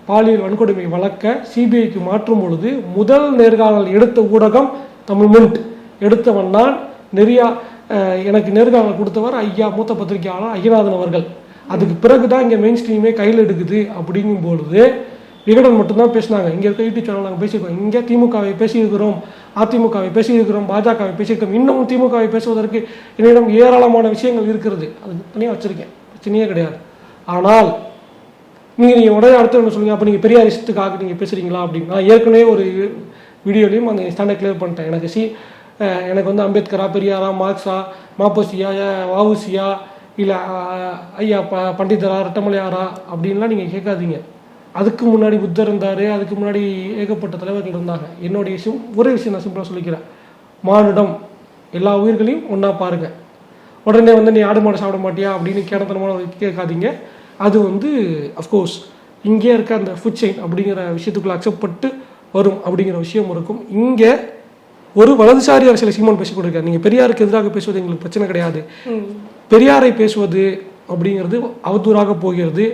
பாலியல் வன்கொடுமை வழக்க சிபிஐக்கு மாற்றும் பொழுது முதல் நேர்காணல் எடுத்த ஊடகம் தமிழ் மின்ட் எடுத்தவன் தான் நிறையா எனக்கு நேர்காணல் கொடுத்தவர் ஐயா மூத்த பத்திரிகையாளர் ஐயநாதன் அவர்கள். அதுக்கு பிறகுதான் இங்கே மெயின் ஸ்ட்ரீமே கையில் எடுக்குது. அப்படிங்கும் பொழுது விகடன் மட்டும்தான் பேசினாங்க. இங்கே இருக்க யூடியூப் சேனல் நாங்கள் பேசியிருக்கோம். இங்கே திமுகவை பேசியிருக்கிறோம், அதிமுகவை பேசியிருக்கிறோம், பாஜகவை பேசியிருக்கோம். இன்னமும் திமுகவை பேசுவதற்கு என்னிடம் ஏராளமான விஷயங்கள் இருக்கிறது. அது தனியாக வச்சுருக்கேன், பிரச்சனையே கிடையாது. ஆனால் நீங்கள் உடனே அடுத்து என்ன சொல்லுங்கள், அப்போ நீங்கள் பெரியாரிஸ்ட்டுக்காக நீங்கள் பேசுகிறீங்களா அப்படின்னு. நான் ஏற்கனவே ஒரு வீடியோலையும் அந்த ஸ்டாண்டை கிளியர் பண்ணிட்டேன். எனக்கு வந்து அம்பேத்கரா, பெரியாரா, மார்க்ஸா, மாப்போசியா, வவுசியா, இல்லை ஐயா பண்டிதரா, ரெட்டமலையாரா அப்படின்லாம் நீங்கள் கேட்காதீங்க. அதுக்கு முன்னாடி புத்தர் இருந்தார், அதுக்கு முன்னாடி ஏகப்பட்ட தலைவர்கள் இருந்தாங்க. என்னுடைய ஒரே விஷயம் நான் சிம்பிளாக சொல்லிக்கிறேன், மானுடம் எல்லா உயிர்களையும் ஒன்றா பாருங்கள். உடனே வந்து நீ ஆடு மாடு சாப்பிட மாட்டியா அப்படின்னு கேடத்தனமான கேட்காதீங்க. அது வந்து அஃப்கோர்ஸ் இங்கே இருக்க அந்த ஃபுட் செயின் அப்படிங்கிற விஷயத்துக்குள்ள அக்செப்ட் பட்டு வரும் அப்படிங்கிற விஷயம் இருக்கும். இங்கே ஒரு வலதுசாரி அரசியல் சீமான் பேசிக் கொடுக்காரு. நீங்கள் பெரியாருக்கு எதிராக பேசுவது எங்களுக்கு பிரச்சனை கிடையாது. பெரியாரை பேசுவது அப்படிங்கிறது அவதூறாக போகிறது.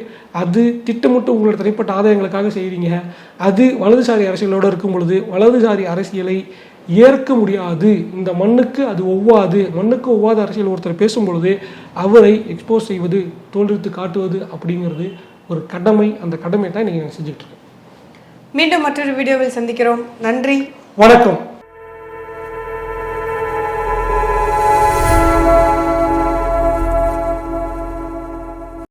அது திட்டமிட்டு உங்களோட தனிப்பட்ட ஆதாயங்களுக்காக செய்வீங்க. அது வலதுசாரி அரசியலோடு இருக்கும் பொழுது வலதுசாரி அரசியலை ஏற்க முடியாது. இந்த மண்ணுக்கு அது ஒவ்வாது. மண்ணுக்கு ஒவ்வாத அரசியல் ஒருத்தர் பேசும் பொழுது அவரை எக்ஸ்போஸ் செய்வது, தோல்வித்து காட்டுவது அப்படிங்கிறது ஒரு கடமை. அந்த கடமை தான் நீங்கள் செஞ்சுட்டு இருக்கோம். மீண்டும் மற்றொரு வீடியோவில் சந்திக்கிறோம். நன்றி, வணக்கம்.